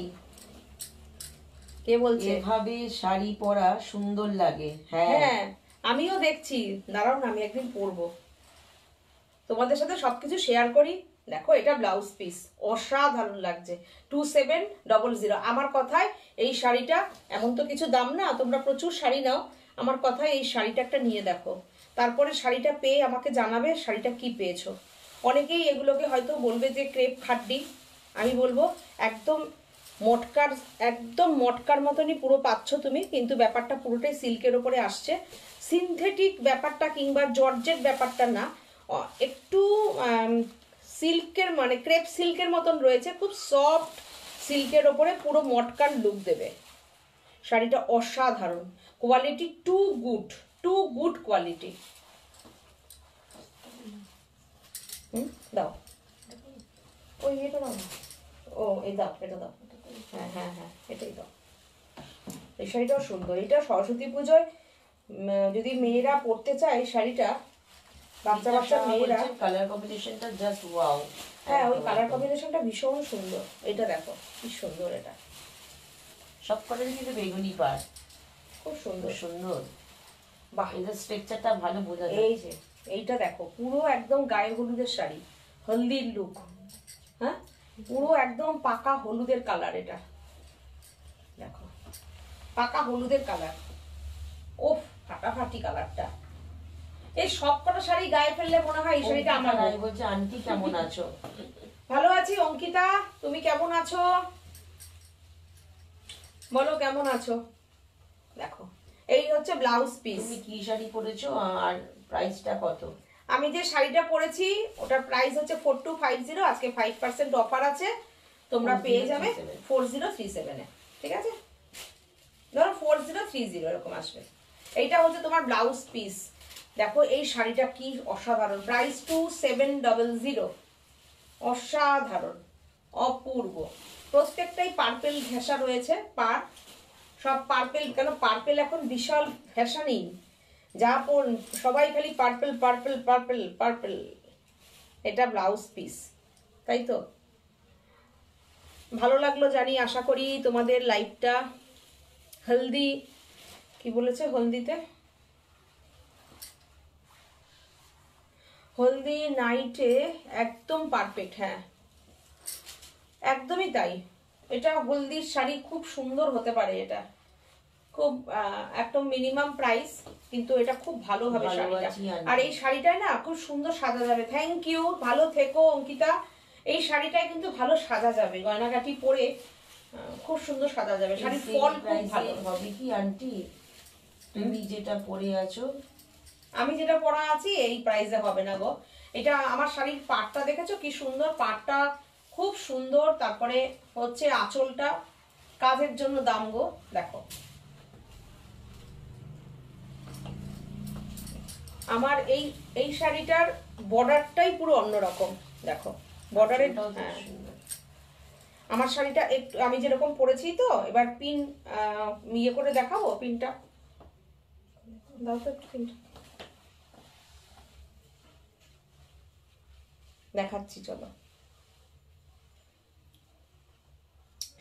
কে বলছে এভাবে শাড়ি পরা সুন্দর লাগে? হ্যাঁ, আমিও দেখছি, দাঁড়াও না, আমি একদিন পরবো, তোমাদের সাথে সবকিছু শেয়ার করি। দেখো এটা ব্লাউজ পিস, অসাধারণ লাগছে। 2700। আমার কথায় এই শাড়িটা, এমন তো কিছু দাম না, তোমরা প্রচুর শাড়ি নাও, আমার কথায় এই শাড়িটা একটা নিয়ে দেখো, তারপরে শাড়িটা পেয়ে আমাকে জানাবে শাড়িটা কি পেয়েছো। অনেকেই এগুলোকে হয়তো বলবে যে ক্রেপ খাড্ডি, আমি বলবো একদম মটকার মতনই পুরো পাচ্ছ তুমি, কিন্তু ব্যাপারটা পুরোটাই সিল্কের ওপরে আসছে। সিনথেটিক ব্যাপারটা কিংবা জর্জেট ব্যাপারটা না, একটু সিল্কের মানে ক্রেপ সিল্কের মতন রয়েছে, খুব সফট সিল্কের ওপরে পুরো মটকার লুক দেবে শাড়িটা। অসাধারণ কোয়ালিটি, টু গুড কোয়ালিটি। দাও ওই এটা দাও না, ও এই দাও, এটা দাও, হ্যাঁ হ্যাঁ হ্যাঁ এটাই দাও। এই শাড়িটাও সুন্দর, এটা সরস্বতী পুজোয় যদি মেয়েরা পরতে চায় শাড়িটা, বাচ্চা মেয়েরা, কালার কম্বিনেশনটা জাস্ট ওয়াও। হ্যাঁ ওই কালার কম্বিনেশনটা ভীষণ সুন্দর। এটা দেখো কি সুন্দর, এটা সব কটারই কিন্তু বেগুনি পাড়, খুব সুন্দর। সুন্দর। বাহ, এদের স্ট্রাকচারটা ভালো বোঝা যায়। এই যে এইটা দেখো, পুরো একদম গায়ে হলুদের শাড়ি, হলদির লুক, হ্যাঁ পুরো একদম পাকা হলুদের কালার। এটা দেখো পাকা হলুদের কালার, ওফ ফাটাফাটি কালারটা। এই সব কটা শাড়ি গায়ে ফেললে মনে হয় এই শাড়িটা আমার। বলছে আন্টি কেমন আছো? ভালো আছি অঙ্কিতা, তুমি কেমন আছো বলো, কেমন আছো? দেখো এই হচ্ছে ব্লাউজ পিস। তুমি কি শাড়ি পরেছো আর প্রাইসটা কত? আমি যে শাড়িটা পরেছি ওটার প্রাইস হচ্ছে 4250, আজকে 5% অফার আছে, তোমরা পেয়ে যাবে 4037 এ, ঠিক আছে? ধরো 4030 এরকম আসবে। এইটা হচ্ছে তোমার ব্লাউজ পিস। দেখো এই শাড়িটা কি অসাধারণ, প্রাইস 2700, অসাধারণ অপূর্ব। প্রত্যেকটাই পার্পেল ঘেঁষা রয়েছে, সব পার্পেল, কেন পার্পেল এখন বিশাল ফ্যাশনই, যা সবাই খালি পার্পেল পার্পেল পার্পেল পার্পেল। এটা ব্লাউজ পিস, তাই তো? ভালো লাগলো জানি, আশা করি তোমাদের লাইভটা হলদি কি বলেছে, হলদিতে হলদি নাইটে একদম পারফেক্ট। হ্যাঁ একদমই তাই, এটা হলদির শাড়ি খুব সুন্দর হতে পারে, এটা খুব একদম মিনিমাম প্রাইস, কিন্তু এটা খুব ভালো হবে ভালো শাড়িটা। আছি আন্টি। আর এই শাড়িটায় না খুব সুন্দর সাজা যাবে। থ্যাংক ইউ, ভালো থেকো অঙ্কিতা। এই শাড়িটায় কিন্তু ভালো সাজা যাবে, গয়নাগাটি পরে খুব সুন্দর সাজা যাবে, শাড়ির ফল খুব ভালো হবে কি আন্টি? তুমি যেটা পরে আছো, আমি যেটা পরা আছি এই প্রাইসে হবে না গো। এটা আমার শাড়ির পাটটা দেখেছো কি সুন্দর, পাটটা খুব সুন্দর, তারপরে হচ্ছে আঁচলটা কাজের জন্য দাম গো। দেখো আমার এই এই শাড়িটার বর্ডারটাই পুরো অন্যরকম, দেখো বর্ডারের। হ্যাঁ আমার শাড়িটা একটু আমি যেরকম পরেছি তো, এবার পিন ইয়ে করে দেখাবো, পিনটা দাও তো একটু, পিনটা দেখাচ্ছি চলো।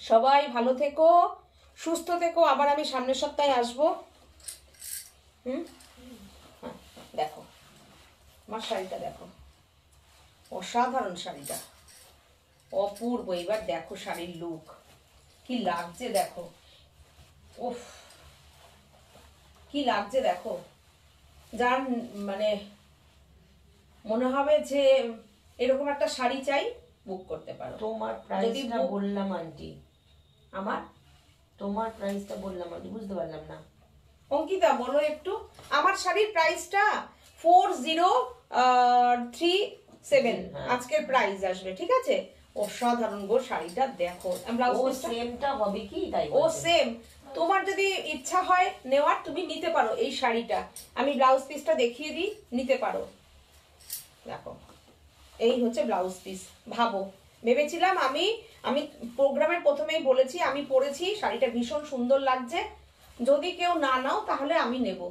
সবাই ভালো থেকো, সুস্থ থেকো, আবার আমি সামনের সপ্তাহে আসবো। হ্যাঁ, দেখো আমার শাড়িটা দেখো, অসাধারণ শাড়িটা, অপূর্ব। এবার দেখো শাড়ির লুক কি লাগছে, দেখো উফ কি লাগছে দেখো, যার মানে মনে হবে যে এরকম একটা শাড়ি চাই, বুক করতে পারো। তোমার প্রাইসটা বললাম আন্টি, তোমার প্রাইসটা বললাম আন্টি, বুঝতে পারলাম না। অঙ্কিতা বলো একটু। আমার শাড়ির প্রাইসটা 4037 আজকের প্রাইস আসবে, ঠিক আছে? অসাধারণ গো শাড়িটা, দেখো ব্লাউজ সেমটা হবে কি তাই? ও সেম, তোমার যদি ইচ্ছা হয় নেওয়ার তুমি নিতে পারো এই শাড়িটা, আমি ব্লাউজ পিসটা দেখিয়ে দিই, নিতে পারো। দেখো এই হচ্ছে ব্লাউজ পিস। ভাবো, ভেবেছিলাম আমি আমি প্রোগ্রামের প্রথমেই বলেছি আমি পরেছি, শাড়িটা ভীষণ সুন্দর লাগছে, যদি কেউ না নাও তাহলে আমি নেব।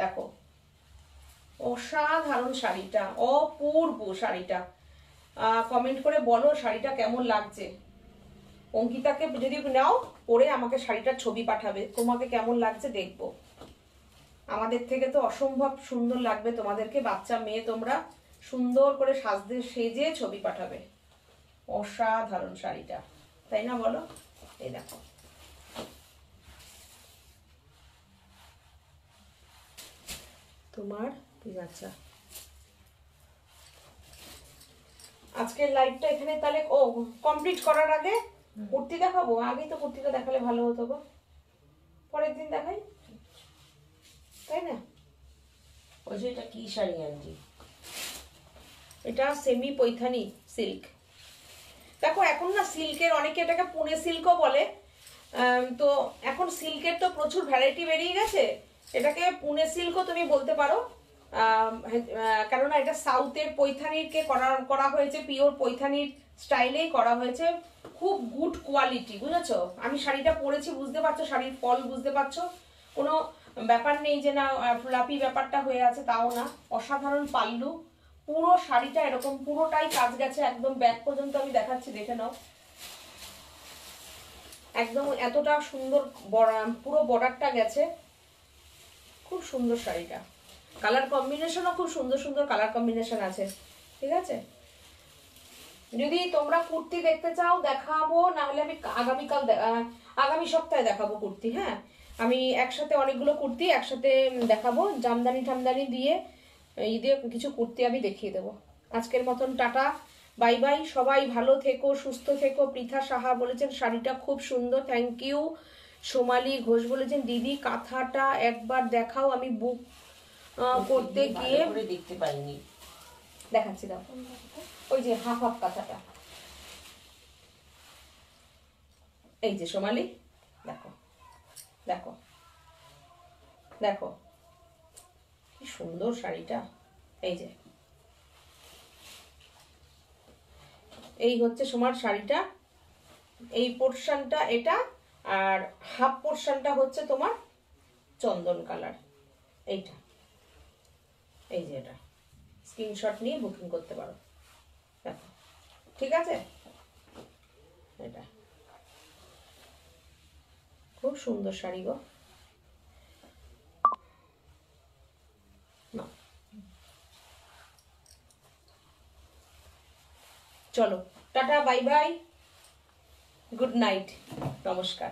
দেখো অসাধারণ শাড়িটা, অপূর্ব শাড়িটা। কমেন্ট করে বলো শাড়িটা কেমন লাগছে। অঙ্কিতাকে যদি নাও, পরে আমাকে শাড়িটার ছবি পাঠাবে, তোমাকে কেমন লাগছে দেখবো। আমাদের থেকে তো অসম্ভব সুন্দর লাগবে তোমাদেরকে, বাচ্চা মেয়ে তোমরা সুন্দর করে সাজতে সেজে ছবি পাঠাবে। অসাধারণ শাড়িটা, তাই না বলো? এই দেখো তোমার, আচ্ছা আজকের লাইভটা এখানে তাহলে কমপ্লিট করার আগে কুর্তি দেখাবো। আগেই তো কুর্তিটা দেখালে ভালো হতো গো, পরের দিন দেখাই, তাই না? ওই যে এটা কি শাড়ি আন্টি? এটা সেমি পৈথানি সিল্ক। দেখো এখন না সিল্কের, অনেকে এটাকে পুনে সিল্কও বলে, তো এখন সিল্কের তো প্রচুর ভ্যারাইটি বেরিয়ে গেছে, এটাকে পুনে সিল্কও তুমি বলতে পারো। কেননা এটা সাউথের পৈথানিরকে করা হয়েছে, পিওর পৈথানির স্টাইলেই করা হয়েছে, খুব গুড কোয়ালিটি, বুঝেছো? আমি শাড়িটা পরেছি, বুঝতে পারছো শাড়ির ফল, বুঝতে পারছো? কোনো ব্যাপার নেই যে না ফ্লাপি ব্যাপারটা হয়ে আছে, তাও না। অসাধারণ পাল্লু, পুরো শাড়িটা এরকম পুরোটাই কাজ গেছে, একদম ব্যাক পর্যন্ত আমি দেখাচ্ছি, দেখে নাও। একদম এতটা সুন্দর পুরো বর্ডারটা গেছে, খুব সুন্দর শাড়িটা। কালার কম্বিনেশনও খুব সুন্দর সুন্দর কালার কম্বিনেশন আছে, ঠিক আছে? যদি তোমরা কুর্তি দেখতে চাও দেখাবো, না হলে আমি আগামী সপ্তাহে দেখাবো কুর্তি। হ্যাঁ আমি একসাথে অনেকগুলো কুর্তি একসাথে দেখাবো, জামদানি টামদানি দিয়ে ঈদে কিছু কুর্তি আমি দেখিয়ে দেবো। আজকের মতন টাটা, বাই বাই। সবাই ভালো থেকো, সুস্থ থেকো। পৃথা সাহা বলেছেন শাড়িটা খুব সুন্দর, থ্যাংক ইউ। সোমালি ঘোষ বলেছেন দিদি কাঁথাটা একবার দেখাও, আমি বুক করতে গিয়ে দেখতে পাইনি। দেখাচ্ছি, দাও ওই যে হাফ হাফ কাঁথাটা, এই যে সোমালি, দেখো দেখো দেখো কি সুন্দর শাড়িটা। এই যে এই হচ্ছে সোমার শাড়িটা, এই পোর্শনটা এটা, আর হাফ পোর্শনটা হচ্ছে তোমার চন্দন কালার, এইটা। এই যে এটা স্ক্রিনশট নিয়ে বুকিং করতে পারো, দেখো ঠিক আছে? এটা খুব সুন্দর শাড়ি গো। না চলো tata, bye bye, good night, নমস্কার।